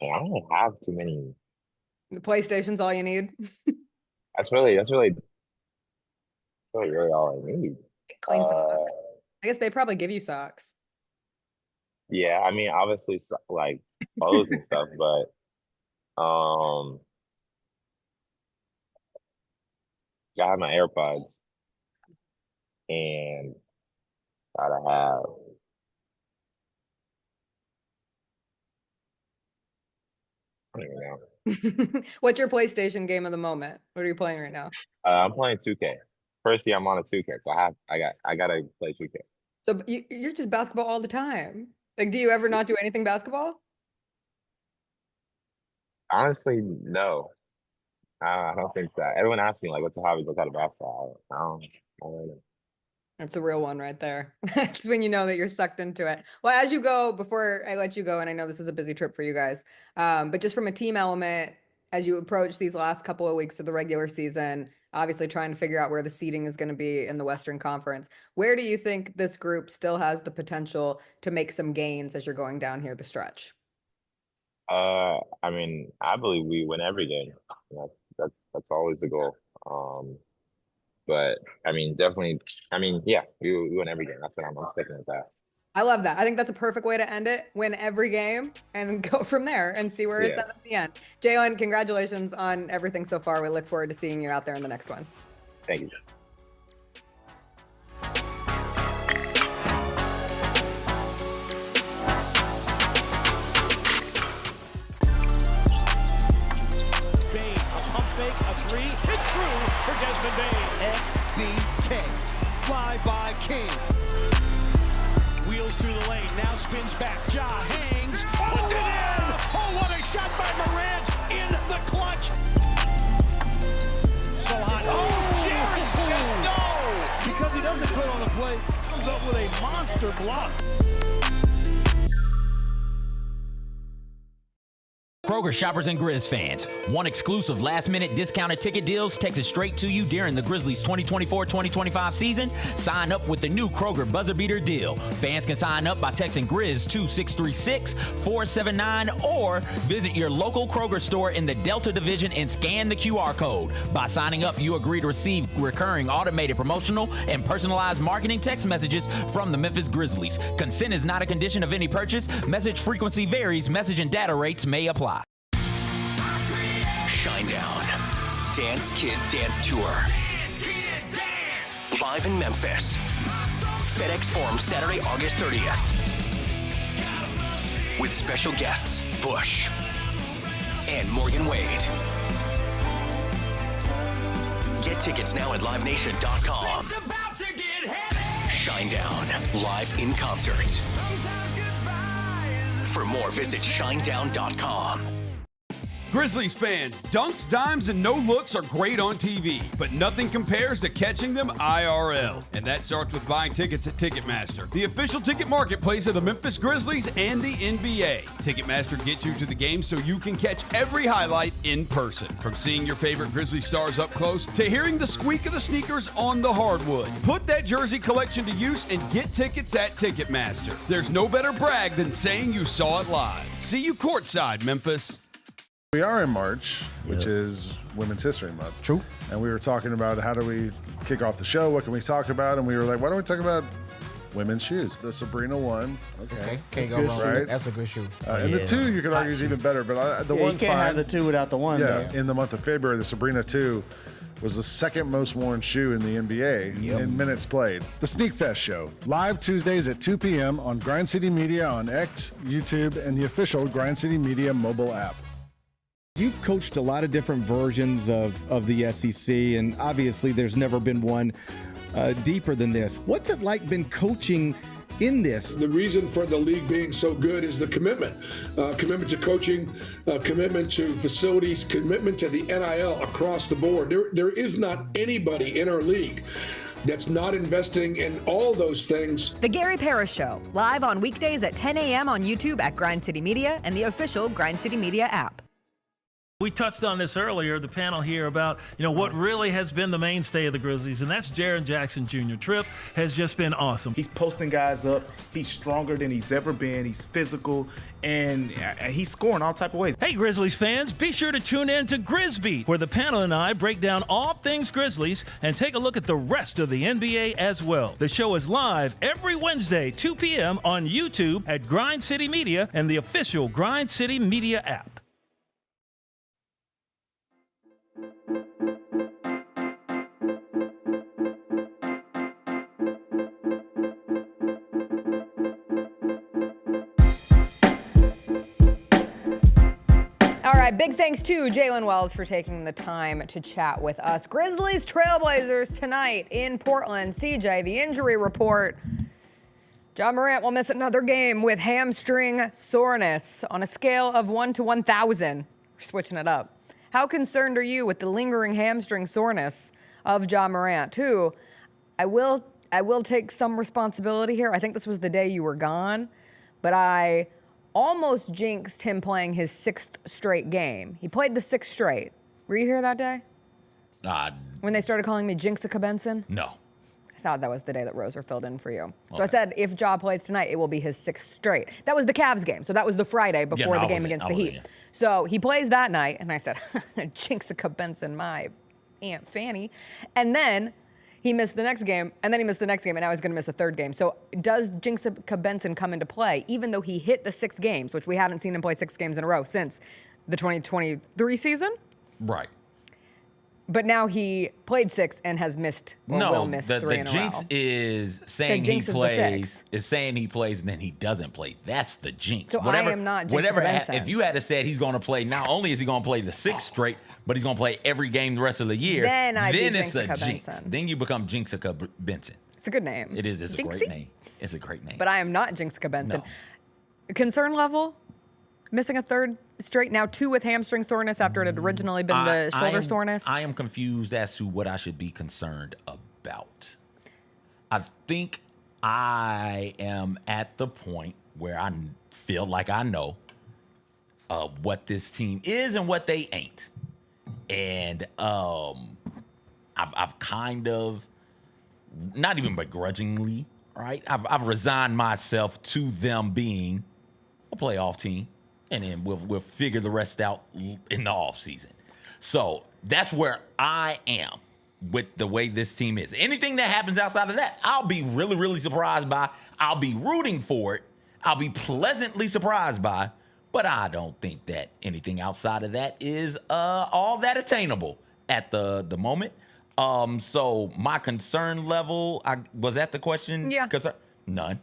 I don't have too many. The PlayStation's all you need. That's really all I need. Clean socks. I guess they probably give you socks. Yeah, I mean, obviously, like clothes and stuff, but gotta have my AirPods and gotta have. I don't even know. What's your PlayStation game of the moment? What are you playing right now? I'm playing 2K. First year I'm on a 2K, so I gotta play 2K. So you're just basketball all the time. Like, do you ever not do anything basketball? Honestly, no. I don't think that. Everyone asks me like, "What's a hobby outside of basketball?" I don't know. That's a real one right there. That's when you know that you're sucked into it. Well, as you go, before I let you go, and I know this is a busy trip for you guys, but just from a team element, as you approach these last couple of weeks of the regular season, obviously trying to figure out where the seeding is going to be in the Western Conference, where do you think this group still has the potential to make some gains as you're going down here the stretch? I mean, I believe we win every game. That's always the goal. But I mean, definitely. I mean, yeah, we win every game. That's what I'm sticking with that. I love that. I think that's a perfect way to end it. Win every game and go from there and see where it's at the end. Jaylen, congratulations on everything so far. We look forward to seeing you out there in the next one. Thank you. FBK, fly by King. Wheels through the lane, now spins back. Ja hangs, puts it in! Oh, what a shot by Morant in the clutch. So hot. Oh, Jerry said no! Because he doesn't quit on the play, comes up with a monster block. Kroger shoppers and Grizz fans, one exclusive last-minute discounted ticket deals takes it straight to you during the Grizzlies 2024-2025 season. Sign up with the new Kroger Buzzer Beater deal. Fans can sign up by texting Grizz to 636-479 or visit your local Kroger store in the Delta Division and scan the QR code. By signing up, you agree to receive recurring automated promotional and personalized marketing text messages from the Memphis Grizzlies. Consent is not a condition of any purchase. Message frequency varies. Message and data rates may apply. Shinedown. Dance Kid Dance Tour. Live in Memphis. FedEx Forum, Saturday, August 30th. With special guests, Bush and Morgan Wade. Get tickets now at livenation.com. Shinedown, live in concert. For more, visit shinedown.com. Grizzlies fans, dunks, dimes, and no-looks are great on TV, but nothing compares to catching them IRL. And that starts with buying tickets at Ticketmaster, the official ticket marketplace of the Memphis Grizzlies and the NBA. Ticketmaster gets you to the game so you can catch every highlight in person. From seeing your favorite Grizzlies stars up close to hearing the squeak of the sneakers on the hardwood. Put that jersey collection to use and get tickets at Ticketmaster. There's no better brag than saying you saw it live. See you courtside, Memphis. We are in March, which is Women's History Month. True. And we were talking about how do we kick off the show? What can we talk about? And we were like, why don't we talk about women's shoes? The Sabrina one. Okay. Can't go wrong. Right? That's a good shoe. And the two, you could argue, is even better. But the one's you can't fine. have the two without the one. Yeah. Though. In the month of February, the Sabrina 2 was the second most worn shoe in the NBA in minutes played. The Sneak Fest Show, live Tuesdays at 2 p.m. on Grind City Media on X, YouTube, and the official Grind City Media mobile app. You've coached a lot of different versions of the SEC, and obviously there's never been one deeper than this. What's it like been coaching in this? The reason for the league being so good is the commitment. Commitment to coaching, commitment to facilities, commitment to the NIL across the board. There is not anybody in our league that's not investing in all those things. The Gary Parrish Show, live on weekdays at 10 a.m. on YouTube at Grind City Media and the official Grind City Media app. We touched on this earlier, the panel here, about what really has been the mainstay of the Grizzlies, and that's Jaren Jackson Jr. Trip has just been awesome. He's posting guys up. He's stronger than he's ever been. He's physical, and he's scoring all type of ways. Hey, Grizzlies fans, be sure to tune in to Grizzbeat, where the panel and I break down all things Grizzlies and take a look at the rest of the NBA as well. The show is live every Wednesday, 2 p.m. on YouTube at Grind City Media and the official Grind City Media app. All right, big thanks to Jaylen Wells for taking the time to chat with us. Grizzlies Trailblazers tonight in Portland. CJ, the injury report. Ja Morant will miss another game with hamstring soreness on a scale of 1 to 1,000. We're switching it up. How concerned are you with the lingering hamstring soreness of Ja Morant? Too, I will take some responsibility here. I think this was the day you were gone, but I almost jinxed him playing his 6th straight game. He played the 6th straight. Were you here that day? When they started calling me Jinxica Benson? No. I thought that was the day that Roser filled in for you. So I said, if Ja plays tonight, it will be his 6th straight. That was the Cavs game. So that was the Friday before the game against the Heat. So he plays that night, and I said, Jinxica Benson, my Aunt Fanny. And then he missed the next game, and then he missed the next game, and now he's going to miss a 3rd game. So does Jinxica Benson come into play, even though he hit the 6 games, which we haven't seen him play 6 games in a row since the 2023 season? Right. But now he played 6 and has missed or will miss 3 in a row. The jinx is saying he plays, is saying he plays and then he doesn't play. That's the jinx. So I am not Jinx Benson. If you had said he's going to play, not only is he going to play the 6th straight, but he's going to play every game the rest of the year, then it's a jinx. Benson. Then you become Jinxica Benson. It's a good name. It is. It's a great name. It's a great name. But I am not Jinxica Benson. No. Concern level? Missing a 3rd straight, now 2 with hamstring soreness after it had originally been the shoulder soreness. I am confused as to what I should be concerned about. I think I am at the point where I feel like I know what this team is and what they ain't. And I've kind of, not even begrudgingly, right? I've resigned myself to them being a playoff team. And then we'll figure the rest out in the offseason. So that's where I am with the way this team is. Anything that happens outside of that, I'll be really, really surprised by. I'll be rooting for it. I'll be pleasantly surprised by. But I don't think that anything outside of that is all that attainable at the moment. So my concern level, was that the question? Yeah. None,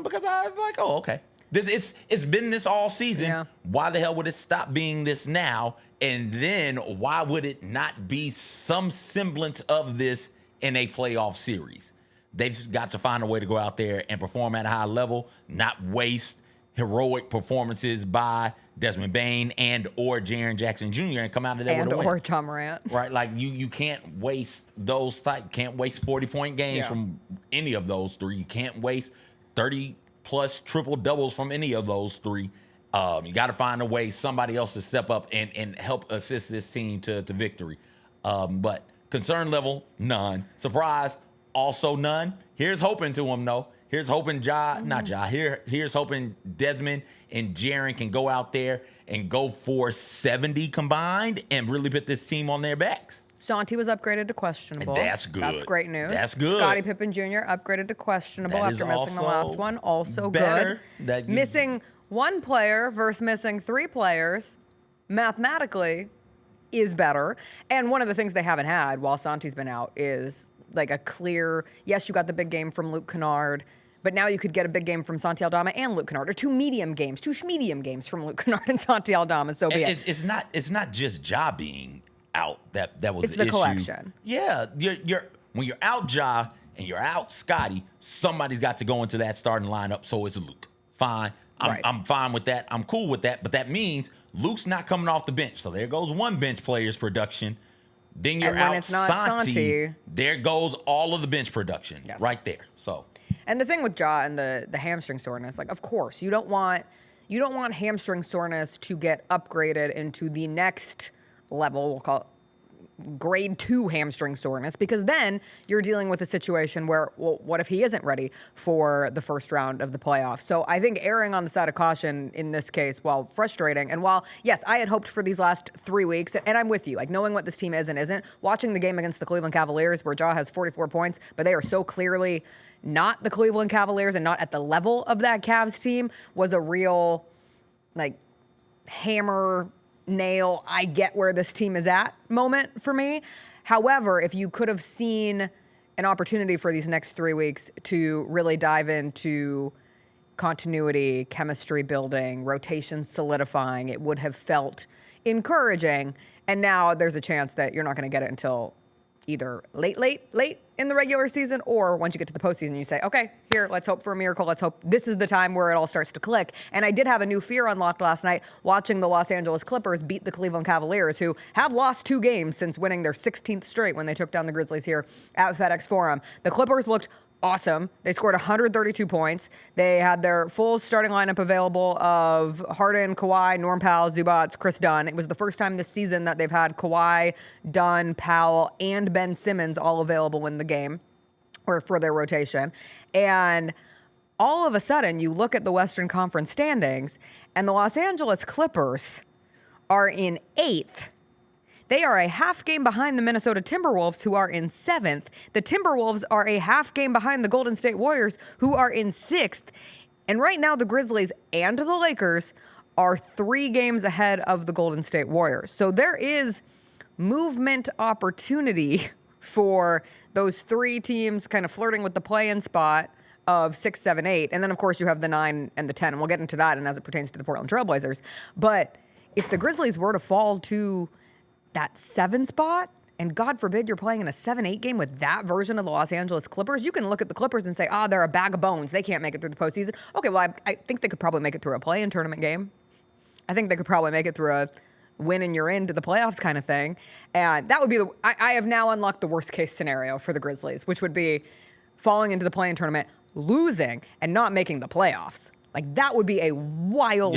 because I was like, oh, okay. It's been this all season. Yeah. Why the hell would it stop being this now? And then why would it not be some semblance of this in a playoff series? They've got to find a way to go out there and perform at a high level, not waste heroic performances by Desmond Bane and or Jaren Jackson Jr. and come out of there with a win. Or John Morant. Right, like you can't waste those can't waste 40-point games from any of those three. You can't waste 30-plus triple doubles from any of those three. You got to find a way somebody else to step up and help assist this team to victory. But concern level, none. Surprise, also none. Here's hoping to him though. Here's hoping Here's hoping Desmond and Jaren can go out there and go for 70 combined and really put this team on their backs. Santi was upgraded to questionable. That's good. That's great news. That's good. Scottie Pippen Jr. upgraded to questionable That after is missing the last one. Also better good. Missing one player versus missing three players mathematically is better. And one of the things they haven't had while Santi's been out is like a clear, yes, you got the big game from Luke Kennard, but now you could get a big game from Santi Aldama and Luke Kennard, or two medium games from Luke Kennard and Santi Aldama. So be it. It's not just Ja being out that was it's the the issue. collection. Yeah, you're when you're out Ja and you're out Scotty, somebody's got to go into that starting lineup. So it's Luke. Fine. I'm fine with that. I'm cool with that. But that means Luke's not coming off the bench. So there goes one bench player's production. Then you're out it's not Santi. There goes all of the bench production right there. So. And the thing with Ja and the hamstring soreness, like of course you don't want hamstring soreness to get upgraded into the next level. We'll call it grade 2 hamstring soreness, because then you're dealing with a situation where, well, what if he isn't ready for the first round of the playoffs? So I think erring on the side of caution in this case, while frustrating, and while, yes, I had hoped for these last 3 weeks, and I'm with you, like knowing what this team is and isn't, watching the game against the Cleveland Cavaliers where Ja has 44 points, but they are so clearly not the Cleveland Cavaliers and not at the level of that Cavs team, was a real, like, hammer nail, I get where this team is at moment for me. However, if you could have seen an opportunity for these next 3 weeks to really dive into continuity, chemistry building, rotation solidifying, it would have felt encouraging. And now there's a chance that you're not going to get it until either late in the regular season, or once you get to the postseason, you say, okay, here, let's hope for a miracle. Let's hope this is the time where it all starts to click. And I did have a new fear unlocked last night watching the Los Angeles Clippers beat the Cleveland Cavaliers, who have lost 2 games since winning their 16th straight when they took down the Grizzlies here at FedEx Forum. The Clippers looked awesome. They scored 132 points. They had their full starting lineup available of Harden, Kawhi, Norm Powell, Zubats, Chris Dunn. It was the first time this season that they've had Kawhi, Dunn, Powell, and Ben Simmons all available in the game or for their rotation. And all of a sudden, you look at the Western Conference standings, and the Los Angeles Clippers are in 8th. They are a half game behind the Minnesota Timberwolves, who are in 7th. The Timberwolves are a half game behind the Golden State Warriors, who are in 6th. And right now, the Grizzlies and the Lakers are 3 games ahead of the Golden State Warriors. So there is movement opportunity for those 3 teams kind of flirting with the play-in spot of 6, 7, 8. And then, of course, you have the 9 and the 10. And we'll get into that and as it pertains to the Portland Trailblazers. But if the Grizzlies were to fall to that 7 spot, and God forbid you're playing in a 7-8 game with that version of the Los Angeles Clippers, you can look at the Clippers and say, they're a bag of bones. They can't make it through the postseason. Okay, well, I think they could probably make it through a play-in tournament game. I think they could probably make it through a win and you're into the playoffs kind of thing. And that would be I have now unlocked the worst case scenario for the Grizzlies, which would be falling into the play-in tournament, losing, and not making the playoffs. Like, that would be a wild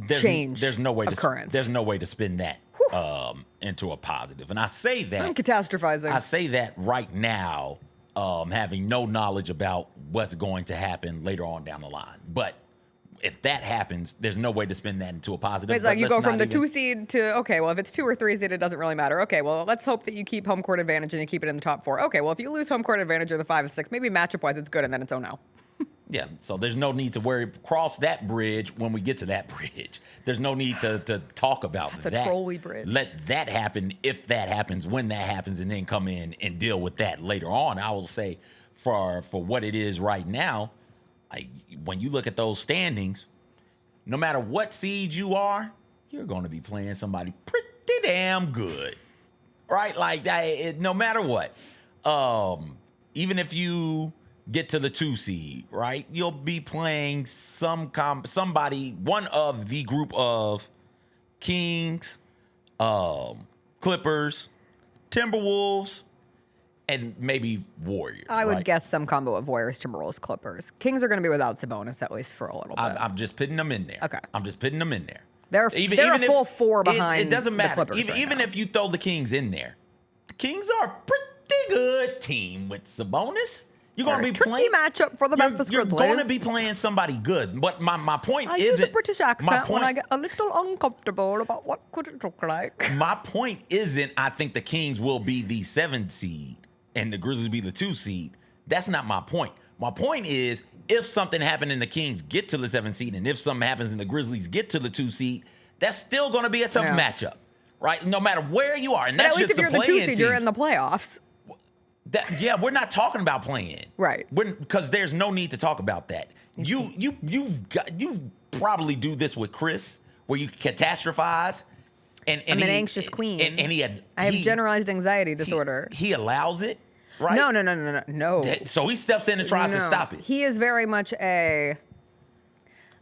change. There's no way occurrence. There's no way to spin that into a positive. And I say that I'm catastrophizing. I say that right now, having no knowledge about what's going to happen later on down the line. But if that happens, there's no way to spin that into a positive. It's like you go from the 2 seed to, okay, well, if it's 2 or 3 seed, it doesn't really matter. Okay, well, let's hope that you keep home court advantage and you keep it in the top 4. Okay, well, if you lose home court advantage or the 5 and 6, maybe matchup-wise it's good, and then it's oh no. Yeah, so there's no need to worry. Cross that bridge when we get to that bridge. There's no need to talk about that. It's a trolley bridge. Let that happen if that happens, when that happens, and then come in and deal with that later on. I will say for what it is right now, when you look at those standings, no matter what seed you are, you're going to be playing somebody pretty damn good, right? Like no matter what. Even if you get to the 2 seed, right? You'll be playing somebody, one of the group of Kings, Clippers, Timberwolves, and maybe Warriors. I would guess some combo of Warriors, Timberwolves, Clippers. Kings are going to be without Sabonis at least for a little bit. I'm just putting them in there. Okay. I'm just putting them in there. They're a full 4 behind. It doesn't matter. The Clippers Even if you throw the Kings in there, the Kings are a pretty good team with Sabonis. You're going to be tricky playing matchup for the Memphis You're Grizzlies. going to be playing somebody good. But my point I isn't. use a British accent when I point, get a little uncomfortable about what could it look like. my point isn't. I think the Kings will be the 7 seed and the Grizzlies be the 2 seed. That's not my point. My point is, if something happened and the Kings get to the 7 seed, and if something happens and the Grizzlies get to the 2 seed, that's still going to be a tough matchup, right? No matter where you are, and that's at least just if you're the 2 seed, you're in the playoffs. We're not talking about playing, right? Because there's no need to talk about that. You probably do this with Chris, where you catastrophize. And I'm an anxious queen. And I have generalized anxiety disorder. He allows it, right? No. So he steps in and tries to stop it. He is very much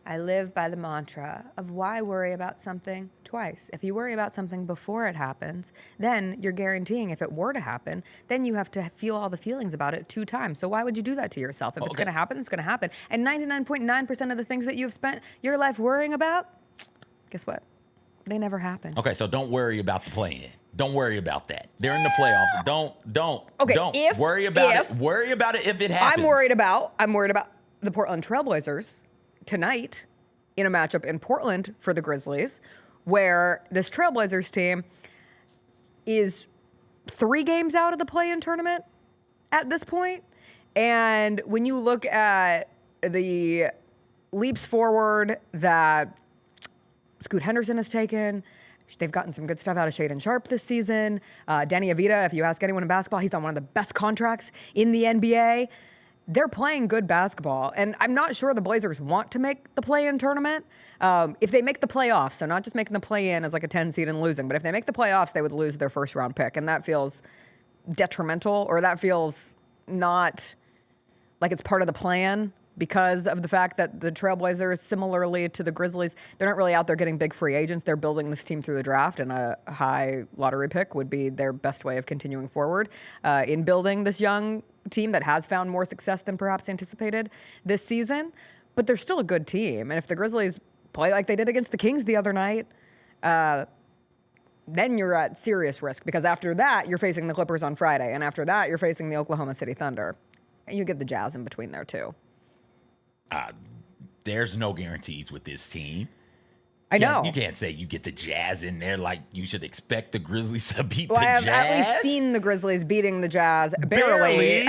I live by the mantra of why worry about something twice. If you worry about something before it happens, then you're guaranteeing if it were to happen, then you have to feel all the feelings about it 2 times. So why would you do that to yourself? If it's going to happen, it's going to happen. And 99.9% of the things that you've spent your life worrying about, guess what? They never happen. Okay, so don't worry about the play-in. Don't worry about that. They're in the playoffs. Don't worry about it. Worry about it if it happens. I'm worried about the Portland Trailblazers tonight in a matchup in Portland for the Grizzlies, where this Trailblazers team is 3 games out of the play-in tournament at this point. And when you look at the leaps forward that Scoot Henderson has taken, they've gotten some good stuff out of Shaedon Sharpe this season. Danny Avdija, if you ask anyone in basketball, he's on one of the best contracts in the NBA. They're playing good basketball, and I'm not sure the Blazers want to make the play-in tournament. If they make the playoffs, so not just making the play-in as like a 10 seed and losing, but if they make the playoffs, they would lose their first-round pick, and that feels detrimental, or that feels not like it's part of the plan because of the fact that the Trailblazers, similarly to the Grizzlies, they're not really out there getting big free agents. They're building this team through the draft, and a high lottery pick would be their best way of continuing forward in building this young team that has found more success than perhaps anticipated this season. But they're still a good team. And if the Grizzlies play like they did against the Kings the other night, then you're at serious risk, because after that, you're facing the Clippers on Friday. And after that, you're facing the Oklahoma City Thunder. And you get the Jazz in between there, too. There's no guarantees with this team. I know. You can't say you get the Jazz in there like you should expect the Grizzlies to beat the I Jazz. have at least seen the Grizzlies beating the Jazz barely.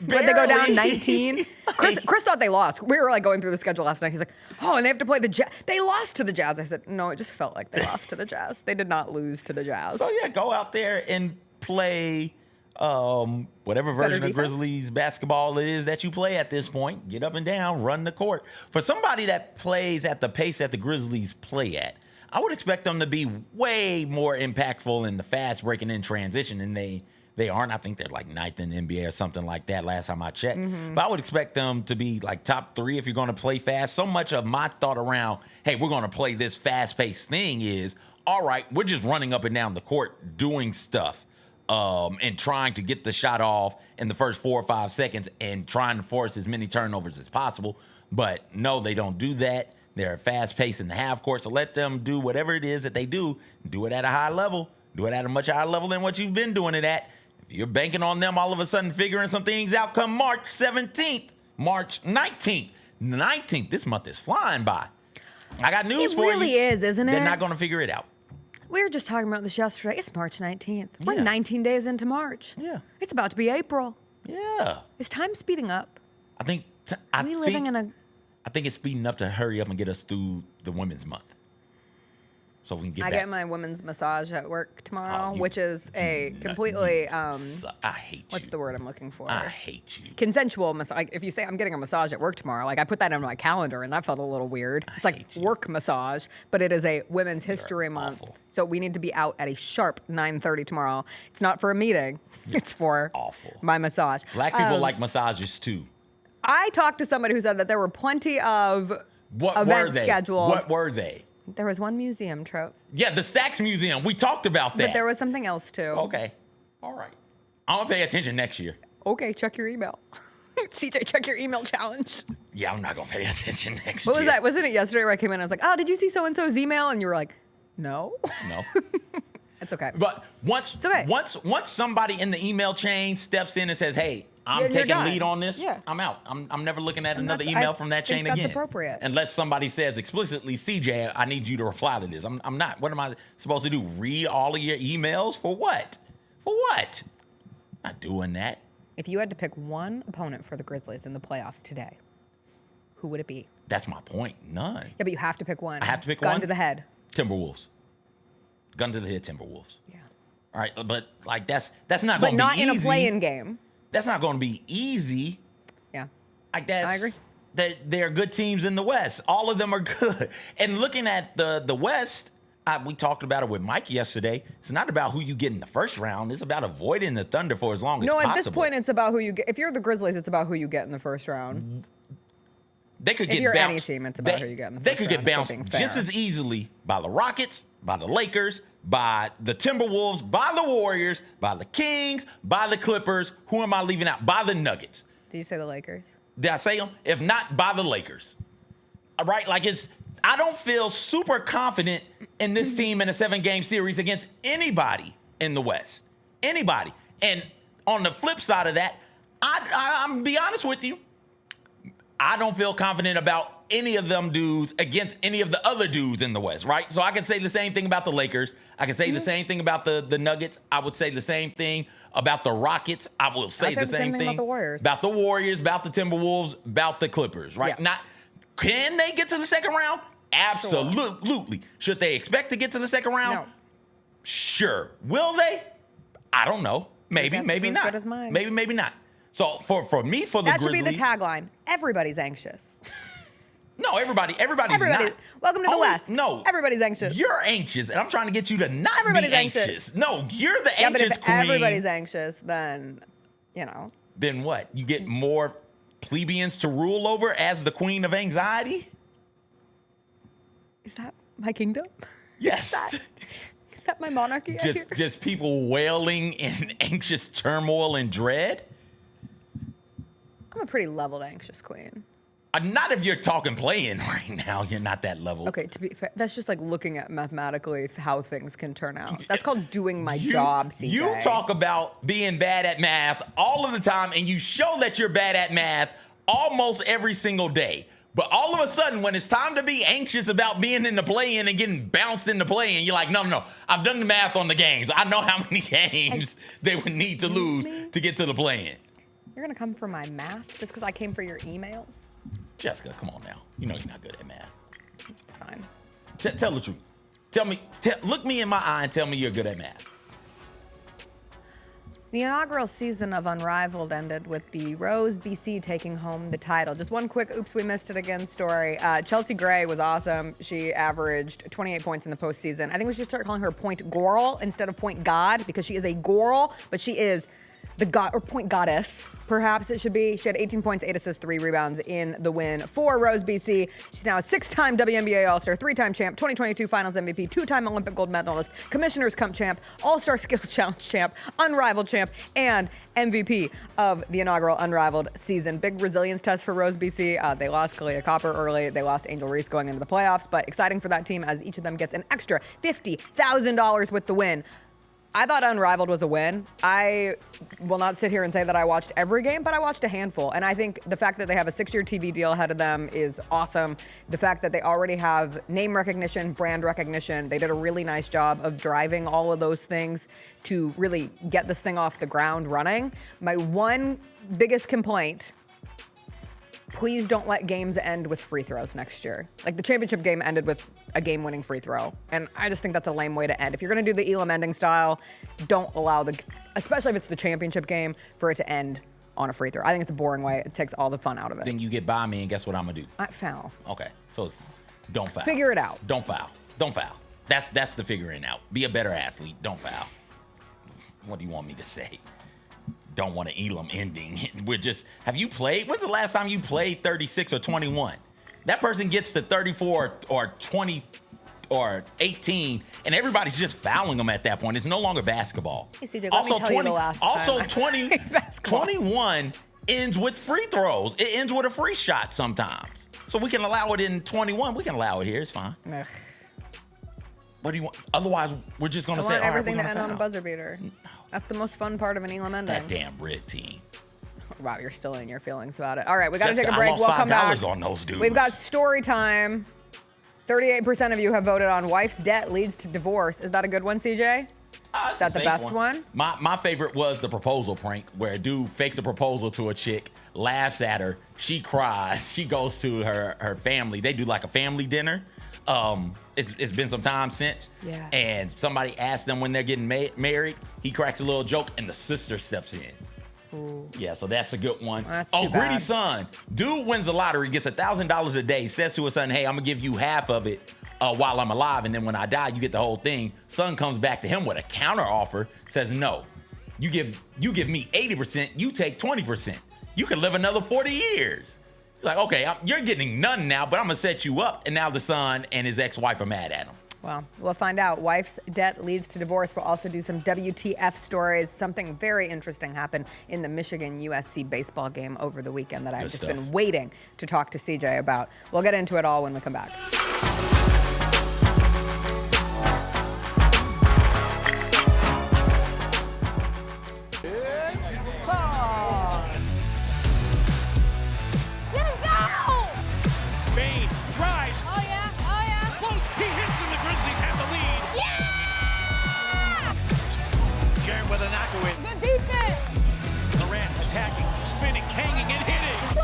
But they go down 19. Chris thought they lost. We were like going through the schedule last night. He's like, oh, and they have to play the Jazz. They lost to the Jazz. I said, no, it just felt like they lost to the Jazz. They did not lose to the Jazz. So yeah, go out there and play whatever version of Grizzlies basketball it is that you play at this point. Get up and down, run the court. For somebody that plays at the pace that the Grizzlies play at, I would expect them to be way more impactful in the fast breaking in transition, and they aren't. I think they're like 9th in the NBA or something like that last time I checked. But I would expect them to be like top 3 if you're going to play fast. So much of my thought around, hey, we're going to play this fast-paced thing is, all right, we're just running up and down the court doing stuff. And trying to get the shot off in the first 4 or 5 seconds and trying to force as many turnovers as possible. But no, they don't do that. They're fast paced in the half court, so let them do whatever it is that they do it at a high level. Do it at a much higher level than what you've been doing it at. If you're banking on them all of a sudden figuring some things out come March 17th, March 19th, this month is flying by. I got news for you. It really is, isn't it? They're not going to figure it out. We were just talking about this yesterday. It's March 19th. We're Yeah. 19 days into March. Yeah. It's about to be April. Yeah. Is time speeding up? I think I think it's speeding up to hurry up and get us through the Women's Month. So we can get back. I get my women's massage at work tomorrow, which is a completely I hate what's the word I'm looking for? I hate you. Consensual massage. Like, if you say I'm getting a massage at work tomorrow, like I put that in my calendar and that felt a little weird. It's like work massage, but it is a Women's History Month. So we need to be out at a sharp 9:30 tomorrow. It's not for a meeting. It's for my massage. Black people like massages too. I talked to somebody who said that there were plenty of events scheduled. What were they? There was one museum trip. Yeah, the Stax Museum. We talked about that. But there was something else too. Okay. All right. I'm going to pay attention next year. Okay, check your email. CJ, check your email challenge. Yeah, I'm not going to pay attention next year. What was that? Wasn't it yesterday where I came in and I was like, oh, did you see so-and-so's email? And you were like, no. No. It's okay. But once somebody in the email chain steps in and says, hey, I'm taking lead on this, I'm out. I'm never looking at another email from that chain again. That's appropriate. Unless somebody says explicitly, CJ, I need you to reply to this. I'm not. What am I supposed to do? Read all of your emails? For what? For what? Not doing that. If you had to pick one opponent for the Grizzlies in the playoffs today, who would it be? That's my point. None. Yeah, but you have to pick one. I have to pick one? Gun to the head. Timberwolves. Gun to the head, Timberwolves. Yeah. All right, but like that's not going to be easy. But not in a play-in game. That's not going to be easy. Yeah. Like that's, I agree. They're good teams in the West. All of them are good. And looking at the West, we talked about it with Mike yesterday. It's not about who you get in the first round. It's about avoiding the Thunder for as long as possible. No, at this point, it's about who you get. If you're the Grizzlies, it's about who you get in the first round. They could get if you're bounced. Any team, it's about who you get in the first round. They could get bounced just as easily by the Rockets, by the Lakers, by the Timberwolves, by the Warriors, by the Kings, by the Clippers. Who am I leaving out? By the Nuggets. Did you say the Lakers? Did I say them? If not, by the Lakers. All right? Like I don't feel super confident in this team in a 7-game series against anybody in the West. Anybody. And on the flip side of that, I'm going to be honest with you. I don't feel confident about any of them dudes against any of the other dudes in the West, right? So I can say the same thing about the Lakers. I can say the same thing about the Nuggets. I would say the same thing about the Rockets. I will say the same thing about the Warriors. About the Warriors, about the Timberwolves, about the Clippers, right? Yes. Can they get to the second round? Absolutely. Sure. Should they expect to get to the second round? No. Sure. Will they? I don't know. Maybe, maybe not. Maybe, maybe not. So for me, for the Grizzlies, that should be the tagline. Everybody's anxious. No, everybody's not. Welcome to the West. No. Everybody's anxious. You're anxious, and I'm trying to get you to not everybody's be anxious. No, you're the but anxious if queen. Everybody's anxious, then, Then what? You get more plebeians to rule over as the queen of anxiety? Is that my kingdom? Yes. Is that my monarchy? Just people wailing in anxious turmoil and dread? I'm a pretty leveled anxious queen. Not if you're talking playing right now. You're not that level. Okay, to be fair, that's just like looking at mathematically how things can turn out. That's called doing my job, CJ. You talk about being bad at math all of the time, and you show that you're bad at math almost every single day. But all of a sudden, when it's time to be anxious about being in the play-in and getting bounced in the play-in, you're like, no. I've done the math on the games. I know how many games they would need to lose to get to the play-in. You're going to come for my math just because I came for your emails? Jessica, come on now. You know you're not good at math. It's fine. Tell the truth. Look me in my eye and tell me you're good at math. The inaugural season of Unrivaled ended with the Rose BC taking home the title. Just one quick oops, we missed it again story. Chelsea Gray was awesome. She averaged 28 points in the postseason. I think we should start calling her Point Girl instead of Point God because she is a girl, but she is the god or point goddess, perhaps it should be. She had 18 points, 8 assists, 3 rebounds in the win for Rose BC. She's now a 6-time WNBA All-Star, 3-time champ, 2022 Finals MVP, 2-time Olympic gold medalist, Commissioner's Cup champ, All-Star Skills Challenge champ, Unrivaled champ, and MVP of the inaugural Unrivaled season. Big resilience test for Rose BC. They lost Kalia Copper early. They lost Angel Reese going into the playoffs, but exciting for that team as each of them gets an extra $50,000 with the win. I thought Unrivaled was a win. I will not sit here and say that I watched every game, but I watched a handful. And I think the fact that they have a 6-year TV deal ahead of them is awesome. The fact that they already have name recognition, brand recognition, they did a really nice job of driving all of those things to really get this thing off the ground running. My one biggest complaint please don't let games end with free throws next year. Like the championship game ended with a game-winning free throw. And I just think that's a lame way to end. If you're going to do the Elam ending style, don't allow especially if it's the championship game, for it to end on a free throw. I think it's a boring way. It takes all the fun out of it. Then you get by me, and guess what I'm going to do? Foul. Okay, so it's don't foul. Figure it out. Don't foul. Don't foul. That's the figuring out. Be a better athlete. Don't foul. What do you want me to say? Don't want an Elam ending. Have you played? When's the last time you played 36 or 21? That person gets to 34 or 20 or 18, and everybody's just fouling them at that point. It's no longer basketball. Hey, CJ, let me tell you the last time 21 ends with free throws. It ends with a free shot sometimes. So we can allow it in 21. We can allow it here. It's fine. Ugh. What do you want? Otherwise, we're just going to say, all right, everything we're to going end on a buzzer beater. That's the most fun part of an Elam ending. That damn red team. Wow, you're still in your feelings about it. All right, we got to take a I break. lost We'll come back. $5 on those dudes. We've got story time. 38% of you have voted on wife's debt leads to divorce. Is that a good one, CJ? Is that the best one? My favorite was the proposal prank, where a dude fakes a proposal to a chick, laughs at her, she cries, she goes to her family. They do like a family dinner. It's been some time since. Yeah. And somebody asks them when they're getting married. He cracks a little joke, and the sister steps in. Ooh. Yeah, so that's a good one. That's too Greedy bad. son. Dude wins the lottery, gets $1,000 a day, says to his son, hey, I'm going to give you half of it while I'm alive, and then when I die, you get the whole thing. Son comes back to him with a counter offer, says, no, you give me 80%, you take 20%. You can live another 40 years. He's like, okay, you're getting none now, but I'm going to set you up. And now the son and his ex-wife are mad at him. Well, we'll find out. Wife's debt leads to divorce. We'll also do some WTF stories. Something very interesting happened in the Michigan USC baseball game over the weekend that I've just been waiting to talk to CJ about. We'll get into it all when we come back. With an knock-away. Good defense. Morant attacking, spinning, hanging, and hitting.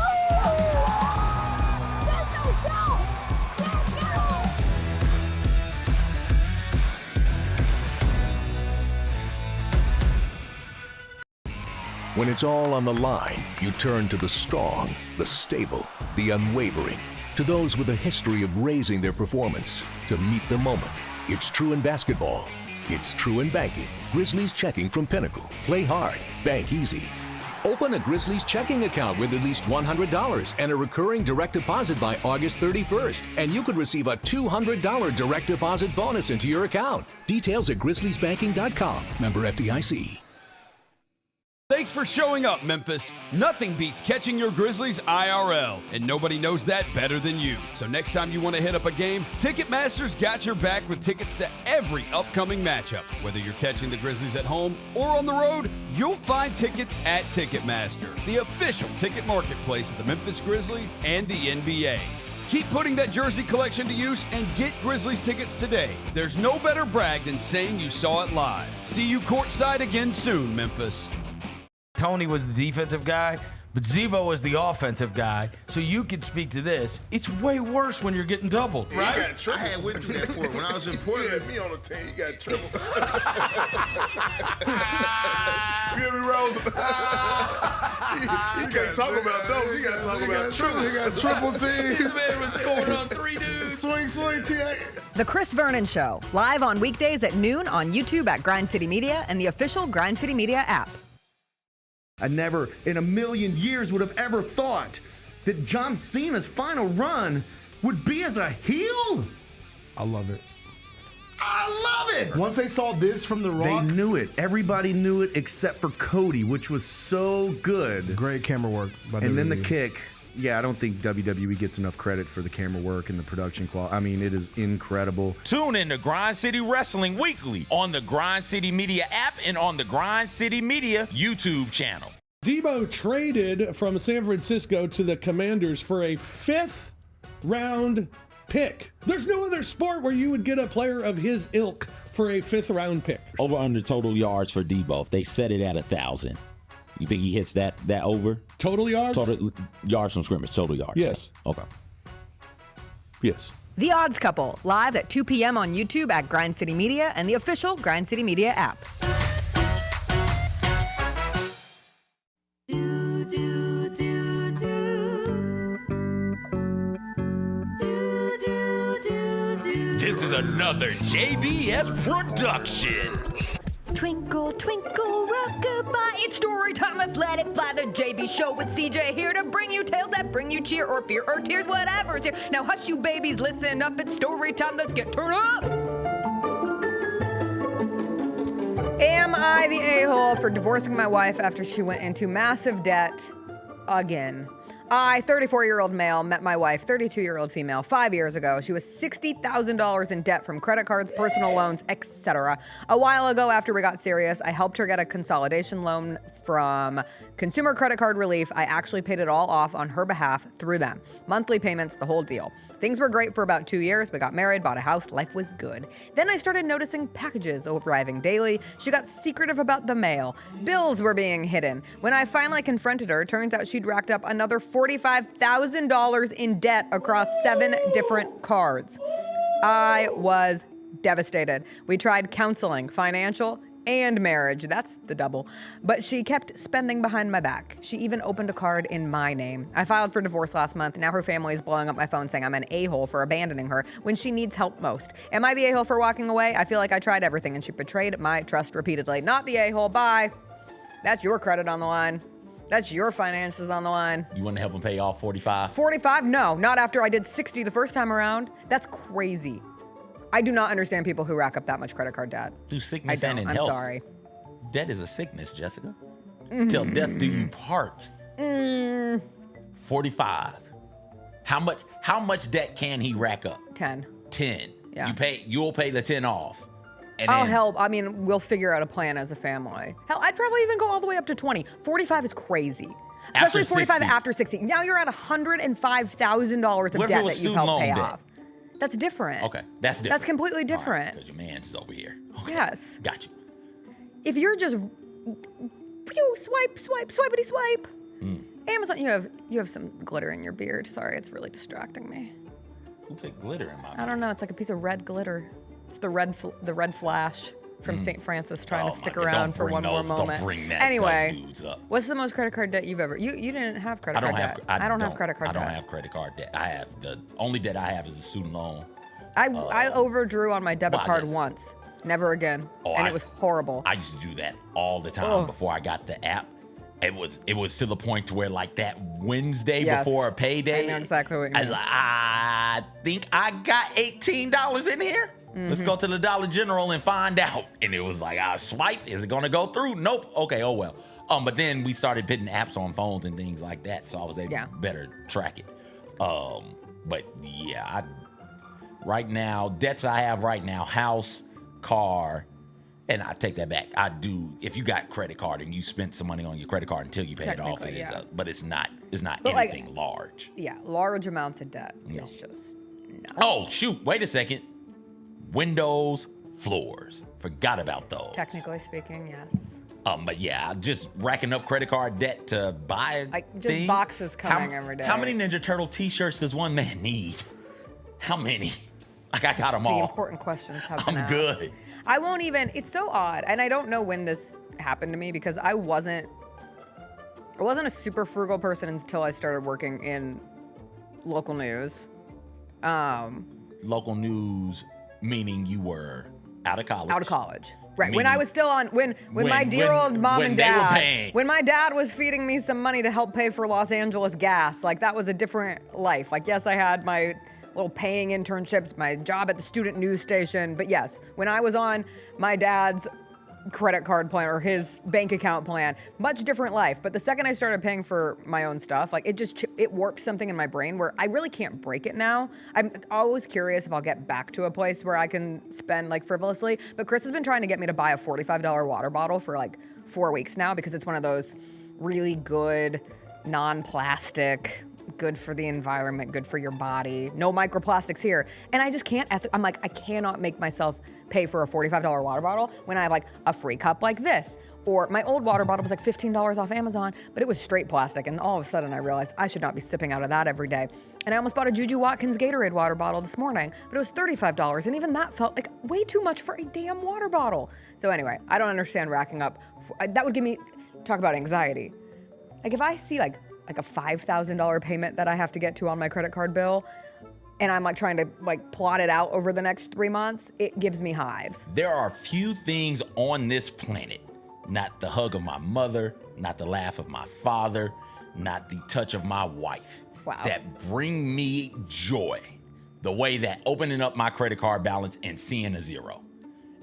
When it's all on the line, you turn to the strong, the stable, the unwavering. To those with a history of raising their performance to meet the moment. It's true in basketball. It's true in banking. Grizzlies Checking from Pinnacle. Play hard. Bank easy. Open a Grizzlies checking account with at least $100 and a recurring direct deposit by August 31st. And you could receive a $200 direct deposit bonus into your account. Details at grizzliesbanking.com. Member FDIC. Thanks for showing up, Memphis. Nothing beats catching your Grizzlies IRL, and nobody knows that better than you. So next time you want to hit up a game, Ticketmaster's got your back with tickets to every upcoming matchup. Whether you're catching the Grizzlies at home or on the road, you'll find tickets at Ticketmaster, the official ticket marketplace of the Memphis Grizzlies and the NBA. Keep putting that jersey collection to use and get Grizzlies tickets today. There's no better brag than saying you saw it live. See you courtside again soon, Memphis. Tony was the defensive guy, but Zebo was the offensive guy. So you could speak to this. It's way worse when you're getting doubled, Yeah, right? you got triple. I had went through that for it when I was in Portland. You had me on the team. You got triple. You hear me, Rose? You can't talk about those. You got to talk about triple. You got triple teams. This man was scoring on 3 dudes. Swing, TA. The Chris Vernon Show, live on weekdays at noon on YouTube at Grind City Media and the official Grind City Media app. I never in a million years would have ever thought that John Cena's final run would be as a heel. I love it. I love it. Once they saw this from The Rock. They knew it. Everybody knew it except for Cody, which was so good. Great camera work by And then the WWE. kick. Yeah, I don't think WWE gets enough credit for the camera work and the production quality. I mean, it is incredible. Tune in to Grind City Wrestling weekly on the Grind City Media app and on the Grind City Media YouTube channel. Debo traded from San Francisco to the Commanders for a 5th round pick. There's no other sport where you would get a player of his ilk for a 5th round pick. Over under total yards for Debo. If they set it at 1,000. You think he hits that over? Total yards? Total yards from scrimmage, total yards. Yes. Okay. Yes. The Odds Couple, live at 2 p.m. on YouTube at Grind City Media and the official Grind City Media app. This is another JBS production. Twinkle, twinkle, rockabye. It's story time. Let's let it fly. The JB Show with CJ here to bring you tales that bring you cheer or fear or tears, whatever's here. Now hush, you babies, listen up. It's story time. Let's get turned up. Am I the a-hole for divorcing my wife after she went into massive debt again? I, 34-year-old male, met my wife, 32-year-old female, 5 years ago. She was $60,000 in debt from credit cards, personal loans, etc. A while ago, after we got serious, I helped her get a consolidation loan from Consumer Credit Card Relief. I actually paid it all off on her behalf through them. Monthly payments, the whole deal. Things were great for about 2 years. We got married, bought a house, life was good. Then I started noticing packages arriving daily. She got secretive about the mail. Bills were being hidden. When I finally confronted her, turns out she'd racked up another $45,000 in debt across 7 different cards. I was devastated. We tried counseling, financial, and marriage. That's the double. But she kept spending behind my back. She even opened a card in my name. I filed for divorce last month. Now her family is blowing up my phone saying I'm an a-hole for abandoning her when she needs help most. Am I the a-hole for walking away? I feel like I tried everything and she betrayed my trust repeatedly. Not the a-hole. Bye. That's your credit on the line. That's your finances on the line. You want to help him pay off 45? 45? No, not after I did 60 the first time around. That's crazy. I do not understand people who rack up that much credit card debt. Through sickness I and don't. in I'm health. sorry. Debt is a sickness, Jessica. Till death do you part. 45. How much debt can he rack up? 10. 10. Yeah. You'll pay the 10 off. And I'll then- help. I mean, we'll figure out a plan as a family. Hell, I'd probably even go all the way up to 20. 45 is crazy. Especially 45 after 60. Now you're at $105,000 of What if debt it was that you student helped loan pay debt? off. That's different. Okay, that's different. That's completely different. Because your man's is over here. Okay. Yes. Got you. If you're just swipey swipe. Amazon, you have some glitter in your beard. Sorry, it's really distracting me. Who put glitter in my I don't know. It's like a piece of red glitter. It's the red flash from St. Francis trying to stick around for one more moment. Don't bring that anyway, dudes up. What's the most credit card debt you've ever? You didn't have credit card debt. I don't have credit card debt. I don't have credit card debt. I have the only debt I have is a student loan. I overdrew on my debit card just- once. Never again. And it was horrible. I used to do that all the time before I got the app. It was to the point to where like that Wednesday before a payday. I know exactly what you mean. I think I got $18 in here. Let's go to the Dollar General and find out. And it was like, I swipe. Is it gonna go through? Nope. Okay. Oh well. But then we started putting apps on phones and things like that, so I was able to better track it. But yeah, right now debts I have right now: house, car. And I take that back. I do. If you got credit card and you spent some money on your credit card until you pay it off, it is but it's not But anything large. Yeah, large amounts of debt is just nuts. Oh shoot! Wait a second. Windows, floors. Forgot about those. Technically speaking, yes. But yeah, just racking up credit card debt to buy things. Boxes coming every day. How many Ninja Turtle t-shirts does one man need? How many? Like I got them all. The important questions have been asked. I'm good. I won't even, it's so odd. And I don't know when this happened to me because I wasn't a super frugal person until I started working in local news. Local news, meaning you were out of college. Out of college. Right. When I was still on, when my dear old mom when and they were dad, paying. when my dad was feeding me some money to help pay for Los Angeles gas, like that was a different life. Like, yes, I had my little paying internships, my job at the student news station. But yes, when I was on my dad's credit card plan or his bank account plan, much different life. But the second I started paying for my own stuff, like it worked something in my brain where I really can't break it now. I'm always curious if I'll get back to a place where I can spend like frivolously. But Chris has been trying to get me to buy a $45 water bottle for like 4 weeks now because it's one of those really good, non-plastic, good for the environment, good for your body, no microplastics here. And I just can't, I'm like, I cannot make myself pay for a $45 water bottle when I have like a free cup like this, Or my old water bottle was like $15 off Amazon, but it was straight plastic. And all of a sudden I realized I should not be sipping out of that every day. And I almost bought a Juju Watkins Gatorade water bottle this morning, but it was $35. And even that felt like way too much for a damn water bottle. So anyway, I don't understand racking up. That would give me, talk about anxiety. Like if I see like a $5,000 payment that I have to get to on my credit card bill, and I'm like trying to like plot it out over the next 3 months, it gives me hives. There are few things on this planet, not the hug of my mother, not the laugh of my father, not the touch of my wife, that bring me joy the way that opening up my credit card balance and seeing a zero.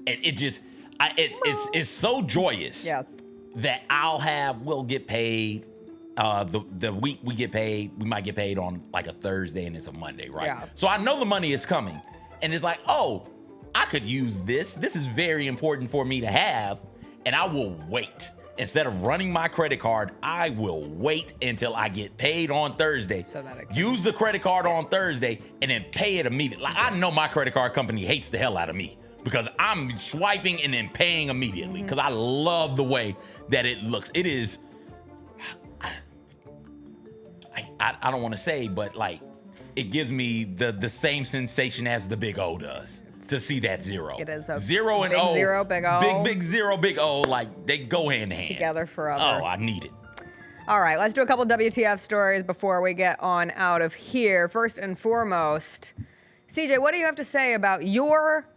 It's so joyous that we'll get paid. The week we get paid, we might get paid on like a Thursday and it's a Monday, right? Yeah. So I know the money is coming and it's like, oh, I could use this. This is very important for me to have, and I will wait. Instead of running my credit card, I will wait until I get paid on Thursday. Use the credit card on Thursday and then pay it immediately. Like I know my credit card company hates the hell out of me because I'm swiping and then paying immediately because I love the way that it looks. It is, I don't want to say, but like it gives me the same sensation as the big O does. To see that zero. It is a zero and big O. zero, big O. Big zero, big O. Like they go hand in hand. Together forever. Oh, I need it. All right, let's do a couple WTF stories before we get on out of here. First and foremost, CJ, what do you have to say about your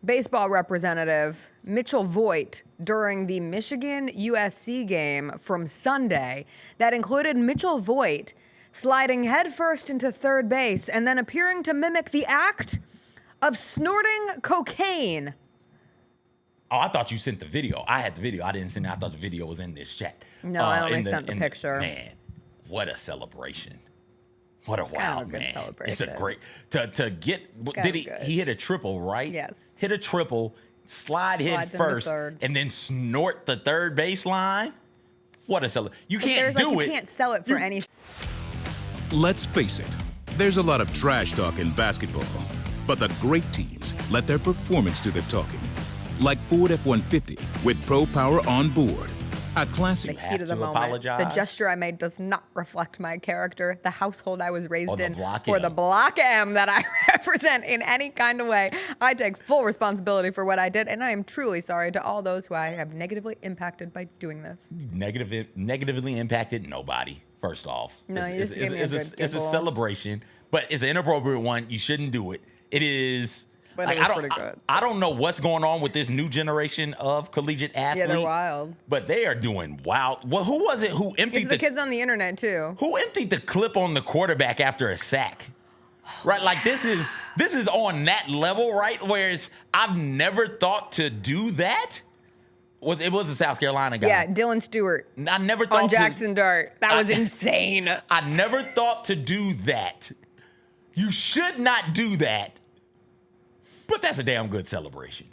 baseball representative, Mitchell Voigt, during the Michigan USC game from Sunday that included Mitchell Voigt sliding headfirst into third base and then appearing to mimic the act of snorting cocaine? Oh, I thought you sent the video. I had the video. I didn't send it. I thought the video was in this chat. No, I only sent the picture. Man, what a celebration. What a It's wow, kind of a good man. celebration. It's a great, to get, did he hit a triple, right? Yes. Hit a triple, slide hit Slides into first, third. and then snort the third baseline. What a celebration. You can't do You it. can't sell it for any. Let's face it, there's a lot of trash talk in basketball. But the great teams let their performance do the talking. Like Ford F-150 with Pro Power on board. A classic. The heat of the moment. The gesture I made does not reflect my character, the household I was raised in, or the Block M that I represent in any kind of way. I take full responsibility for what I did, and I am truly sorry to all those who I have negatively impacted by doing this. Negatively impacted nobody, first off. No, you just gave me a good It's a giggle. celebration, but it's an inappropriate one. You shouldn't do it. It is. But like, it was pretty good. I don't know what's going on with this new generation of collegiate athletes. Yeah, they're wild. But they are doing wild. Well, who was it who emptied It's the kids on the internet, too. Who emptied the clip on the quarterback after a sack? Right, like this is on that level, right? Whereas I've never thought to do that. It was a South Carolina guy. Yeah, Dylan Stewart. I never thought on Jackson Dart. That was insane. I never thought to do that. You should not do that. But that's a damn good celebration.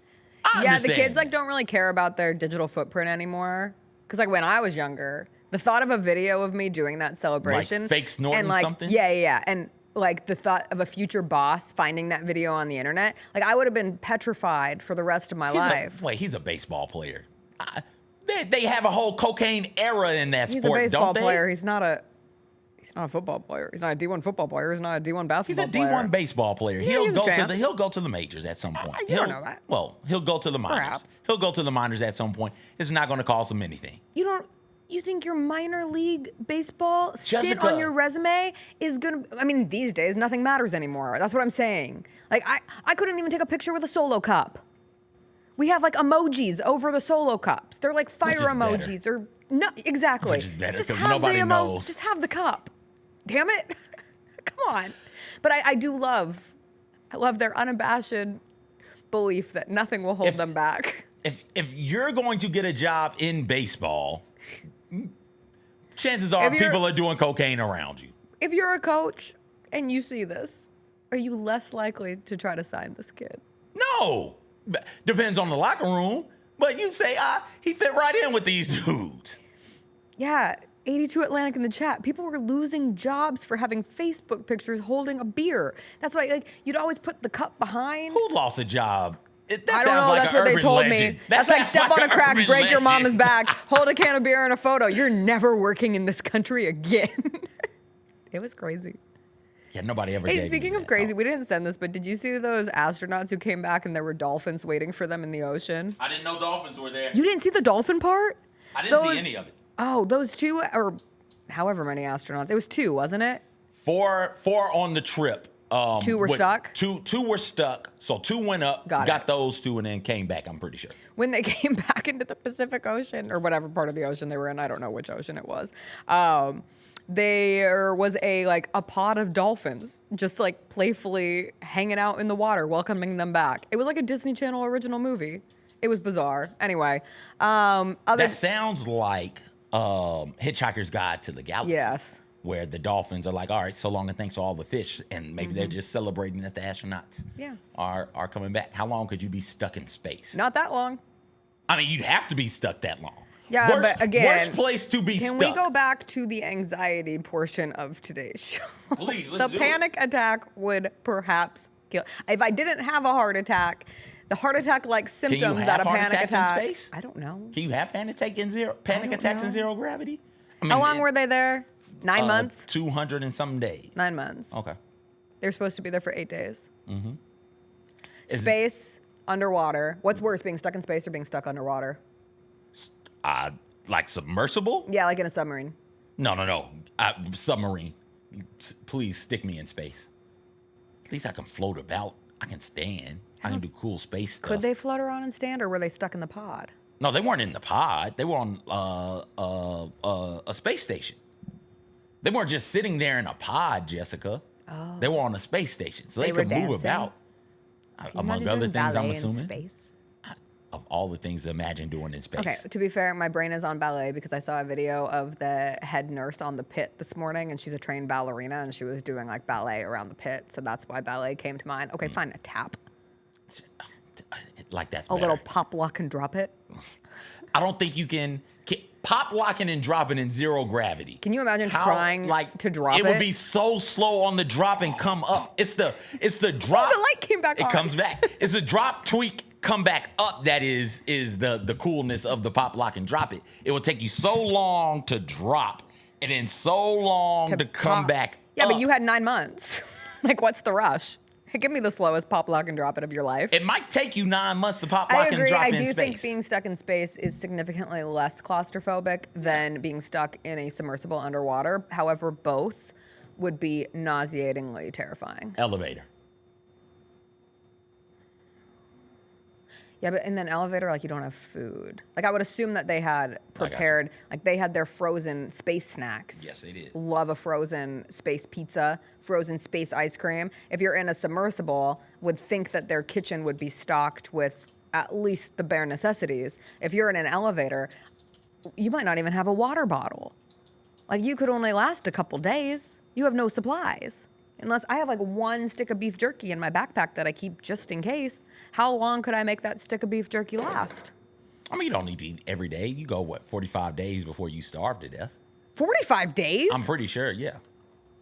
Yeah, the kids like don't really care about their digital footprint anymore. Because like when I was younger, the thought of a video of me doing that celebration, like fake snorting and like, something. Yeah, and like the thought of a future boss finding that video on the internet, like I would have been petrified for the rest of my life. He's a baseball player. They have a whole cocaine era in that He's sport, a baseball don't they? player. He's not a football player. He's not a D1 football player. He's not a D1 basketball player. He's a D1 baseball player. Yeah, He'll go to the majors at some point. You don't know that. Well, he'll go to the minors. Perhaps. He'll go to the minors at some point. It's not going to cost him anything. You think your minor league baseball stint Jessica. on your resume is gonna? I mean, these days nothing matters anymore. That's what I'm saying. Like I couldn't even take a picture with a Solo cup. We have like emojis over the Solo cups. They're like fire emojis or no, exactly. Which is better Just because have nobody the knows. Just have the cup. Damn it! Come on. But I do love their unabashed belief that nothing will hold them back. If you're going to get a job in baseball, chances are people are doing cocaine around you. If you're a coach and you see this, are you less likely to try to sign this kid? No. Depends on the locker room. But you say, he fit right in with these dudes. Yeah, 82 Atlantic in the chat. People were losing jobs for having Facebook pictures holding a beer. That's why you'd always put the cup behind. Who lost a job I don't know. That's what they told me. That's like step on a crack, break your mama's back, hold a can of beer and a photo. You're never working in this country again. It was crazy. Yeah, nobody ever. Hey, speaking of crazy, we didn't send this, but did you see those astronauts who came back and there were dolphins waiting for them in the ocean? I didn't know dolphins were there. You didn't see the dolphin part? I didn't see any of it. Oh, those 2 or however many astronauts. It was 2, wasn't it? Four on the trip. 2 were stuck? Two were stuck. So 2 went up, got those 2, and then came back, I'm pretty sure. When they came back into the Pacific Ocean, or whatever part of the ocean they were in, I don't know which ocean it was, there was a pod of dolphins just like playfully hanging out in the water, welcoming them back. It was like a Disney Channel original movie. It was bizarre. Anyway. That sounds like Hitchhiker's Guide to the Galaxy. Yes. Where the dolphins are like, all right, so long and thanks to all the fish. And maybe they're just celebrating that the astronauts are coming back. How long could you be stuck in space? Not that long. I mean, you'd have to be stuck that long. Yeah, but again, worst place to be stuck. Can we go back to the anxiety portion of today's show? Please, let's The panic attack would perhaps kill. If I didn't have a heart attack, the heart attack-like symptoms that a panic attack. In space? I don't know. Can you have panic attacks in zero gravity? I mean, how long were they there? 9 months? 200 and some days. 9 months. Okay. They're supposed to be there for 8 days. Mm-hmm. Space, underwater. What's worse, being stuck in space or being stuck underwater? Like submersible? Yeah, like in a submarine. No. Submarine. Please stick me in space. At least I can float about. I can stand. I can do cool space stuff. Could they float around and stand, or were they stuck in the pod? No, they weren't in the pod. They were on a space station. They weren't just sitting there in a pod, Jessica. Oh. They were on a space station, so they could move about. Among other things, I'm assuming. Space? Of all the things to imagine doing in space. Okay, to be fair, my brain is on ballet because I saw a video of the head nurse on the pit this morning, and she's a trained ballerina, and she was doing like ballet around the pit, so that's why ballet came to mind. Okay, fine, a tap. Like that's a little pop, lock, and drop it. I don't think you can pop, locking, and dropping in zero gravity. Can you imagine trying to drop it? It would be so slow on the drop and come up. It's the drop. Oh, the light came back on. It comes back. It's a drop, tweak, come back up. That is the coolness of the pop, lock, and drop it. It will take you so long to drop and then so long to come back up. But you had 9 months. Like, what's the rush? Give me the slowest pop, lock, and drop it of your life. It might take you 9 months to pop, lock, and drop in space. I do think being stuck in space is significantly less claustrophobic than being stuck in a submersible underwater. However, both would be nauseatingly terrifying. Elevator. Yeah, but in an elevator, like, you don't have food. Like, I would assume that they had prepared, like, they had their frozen space snacks. Yes, they did. Love a frozen space pizza, frozen space ice cream. If you're in a submersible, would think that their kitchen would be stocked with at least the bare necessities. If you're in an elevator, you might not even have a water bottle. Like, you could only last a couple days. You have no supplies. Unless I have like 1 stick of beef jerky in my backpack that I keep just in case. How long could I make that stick of beef jerky last? I mean, you don't need to eat every day. You go, 45 days before you starve to death? 45 days? I'm pretty sure, yeah.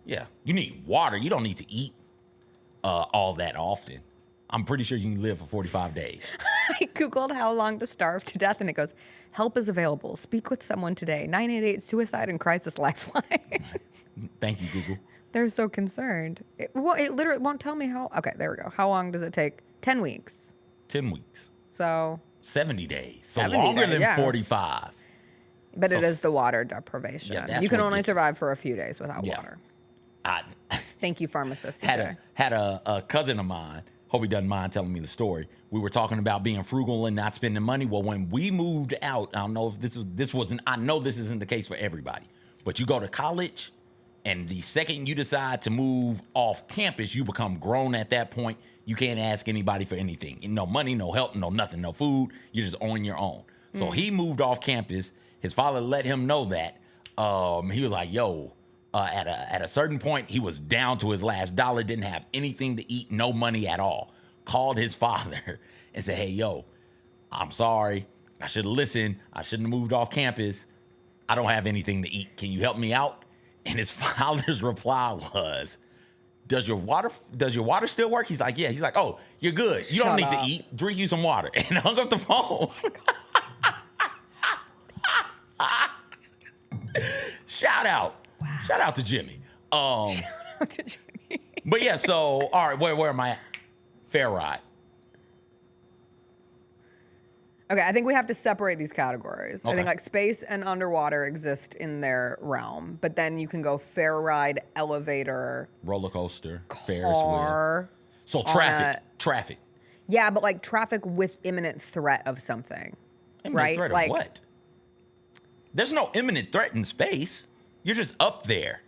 Yeah. You need water. You don't need to eat all that often. I'm pretty sure you can live for 45 days. I Googled how long to starve to death, and it goes, help is available. Speak with someone today. 988 Suicide and Crisis Lifeline. Thank you, Google. They're so concerned. It literally won't tell me how. Okay, there we go. How long does it take? 10 weeks. 10 weeks. So 70 days. So 70 longer days, than 45. But it is the water deprivation. Yeah, you can only survive for a few days without water. I Thank you, pharmacist. Had a cousin of mine. Hope he doesn't mind telling me the story. We were talking about being frugal and not spending money. Well, when we moved out, I don't know if this wasn't. I know this isn't the case for everybody, but you go to college. And the second you decide to move off campus, you become grown at that point. You can't ask anybody for anything. No money, no help, no nothing, no food. You're just on your own. So he moved off campus. His father let him know that. He was like, yo, at a certain point, he was down to his last dollar, didn't have anything to eat, no money at all. Called his father and said, hey, yo, I'm sorry. I should have listened. I shouldn't have moved off campus. I don't have anything to eat. Can you help me out? And his father's reply was, does your water still work? He's like, yeah. He's like, oh, you're good. You don't need to eat. Drink you some water. And hung up the phone. Shout out. Wow. Shout out to Jimmy. Shout out to Jimmy. But yeah, so, all right, where am I at? Fair ride. Okay, I think we have to separate these categories. Okay. I think like space and underwater exist in their realm, but then you can go fair ride, elevator, roller coaster, Ferris car. wheel. So traffic. Yeah, but like traffic with imminent threat of something, right? Threat like of what? There's no imminent threat in space. You're just up there.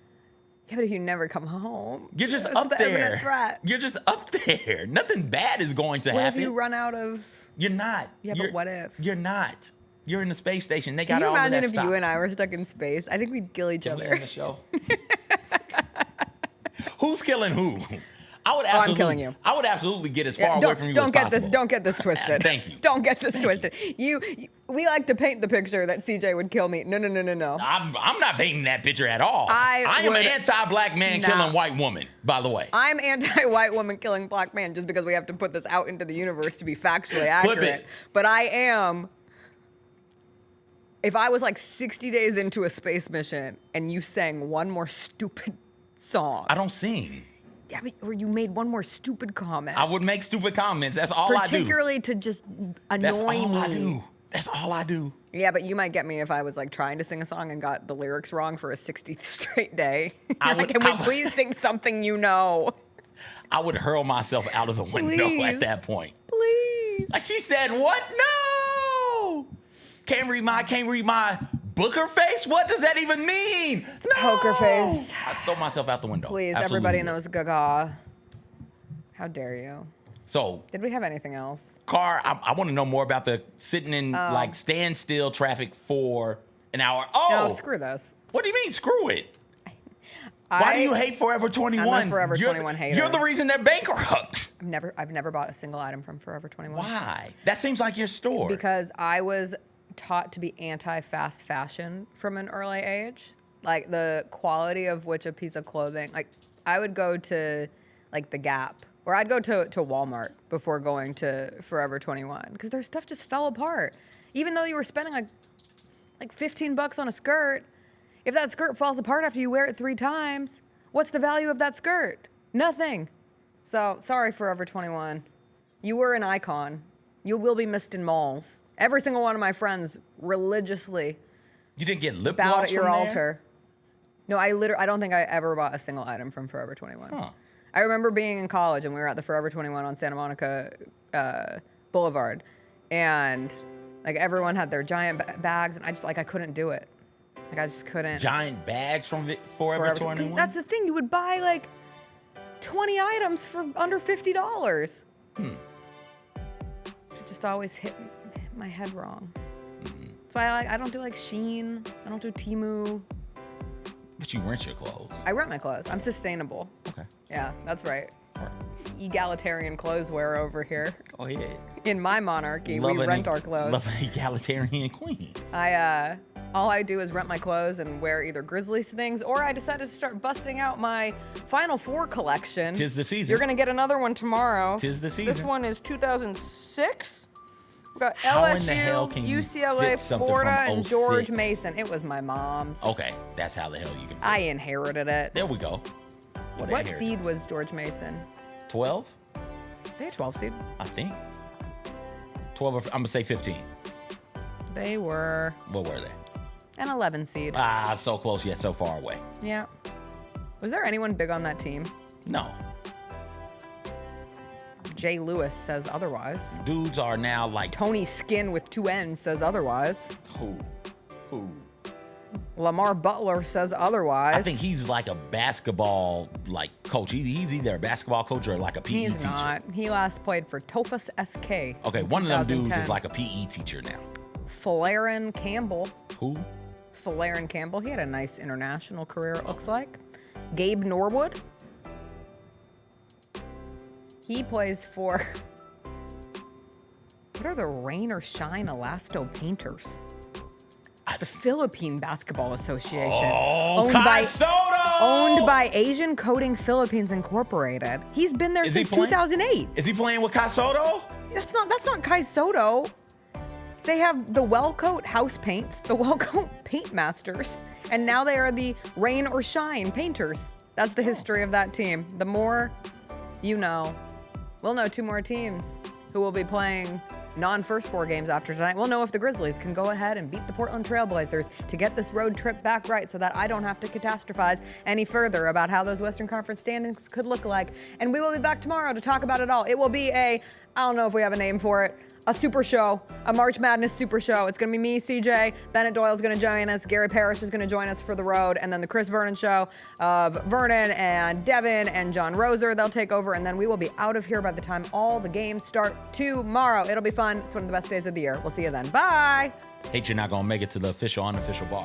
Yeah, but if you never come home, you're just that's up the there. Imminent threat. You're just up there. Nothing bad is going to what happen. If you run out of? You're not. Yeah, but what if? You're not. You're in the space station. They got Can you all of that imagine if stuff. you and I were stuck in space? I think we'd kill each other. On the show. Who's killing who? I'm killing you. I would absolutely get as far away from you as possible. Don't get this twisted. Thank you. Don't get this twisted. We like to paint the picture that CJ would kill me. No. I'm not painting that picture at all. I am an anti-black man killing white woman, by the way. I'm anti-white woman killing black man just because we have to put this out into the universe to be factually accurate. Flip it. But I am. If I was like 60 days into a space mission and you sang one more stupid song. I don't sing. Yeah, or you made one more stupid comment. I would make stupid comments. That's all I do. Particularly to just annoy me. That's all I do. Yeah, but you might get me if I was like trying to sing a song and got the lyrics wrong for a 60th straight day. Can we please sing something you know? I would hurl myself out of the window at that point. Please. Like she said, what? No! Can't read my Booker face? What does that even mean? It's poker face. I throw myself out the window. Please, Absolutely. everybody knows Gaga. How dare you? So, did we have anything else? Car, I want to know more about the sitting in like standstill traffic for an hour. Oh, no, screw this. What do you mean, screw it? Why do you hate Forever 21? I'm a Forever 21 hater. You're the reason they're bankrupt. I've never bought a single item from Forever 21. Why? That seems like your store. Because I was taught to be anti-fast fashion from an early age. Like the quality of which a piece of clothing, like I would go to like the Gap or I'd go to Walmart before going to Forever 21 because their stuff just fell apart. Even though you were spending like $15 on a skirt, if that skirt falls apart after you wear it 3 times, what's the value of that skirt? Nothing. So sorry, Forever 21. You were an icon. You will be missed in malls. Every single one of my friends religiously You didn't get lip bowed gloss at your from there? altar. No, I don't think I ever bought a single item from Forever 21. Huh. I remember being in college and we were at the Forever 21 on Santa Monica Boulevard, and like everyone had their giant bags, and I couldn't do it. Like I just couldn't. Giant bags from Forever 21? That's the thing. You would buy like 20 items for under $50. It just always hit my head wrong. That's why I don't do like Shein. I don't do Temu. But you rent your clothes. I rent my clothes. I'm sustainable. Okay. Yeah, that's right. Egalitarian clothes wear over here. Oh yeah. In my monarchy, we rent our clothes. Love an egalitarian queen. All I do is rent my clothes and wear either Grizzlies things, or I decided to start busting out my Final Four collection. 'Tis the season. You're gonna get another one tomorrow. 'Tis the season. This one is 2006. We got How in LSU, the hell can you UCLA, fit something Florida, from and George 06? Mason. It was my mom's. Okay, that's how the hell you can. I inherited it. There we go. What seed was George Mason? 12? They had 12 seed. I think. 12 or I'm gonna say 15. They were. What were they? An 11 seed. Ah, so close yet so far away. Yeah. Was there anyone big on that team? No. Jay Lewis says otherwise. Dudes are now like Tony Skin with 2 N's says otherwise. Who? Lamar Butler says otherwise. I think he's like a basketball coach. He's either a basketball coach or like a PE teacher. He's not. He last played for Tophus SK. Okay, one of them dudes 2010. is like a PE teacher now. Falarin Campbell. Who? Falarin Campbell. He had a nice international career, it looks like. Gabe Norwood. He plays for... What are the Rain or Shine Elasto Painters? The Philippine Basketball Association. Oh, owned Kai by Soto! Owned by Asian Coating Philippines Incorporated. He's been there since 2008. Is he playing with Kai Soto? That's not Kai Soto. They have the Wellcoat House Paints, the Wellcoat Paint Masters, and now they are the Rain or Shine Painters. That's the history of that team. The more you know. We'll know 2 more teams who will be playing non-first 4 games after tonight. We'll know if the Grizzlies can go ahead and beat the Portland Trailblazers to get this road trip back right so that I don't have to catastrophize any further about how those Western Conference standings could look like. And we will be back tomorrow to talk about it all. It will be I don't know if we have a name for it, a super show, a March Madness super show. It's going to be me, CJ, Bennett Doyle's going to join us, Gary Parrish is going to join us for the road, and then the Chris Vernon show of Vernon and Devin and John Roser, they'll take over, and then we will be out of here by the time all the games start tomorrow. It'll be fun. It's one of the best days of the year. We'll see you then. Bye. Hate you're not going to make it to the official, unofficial bar.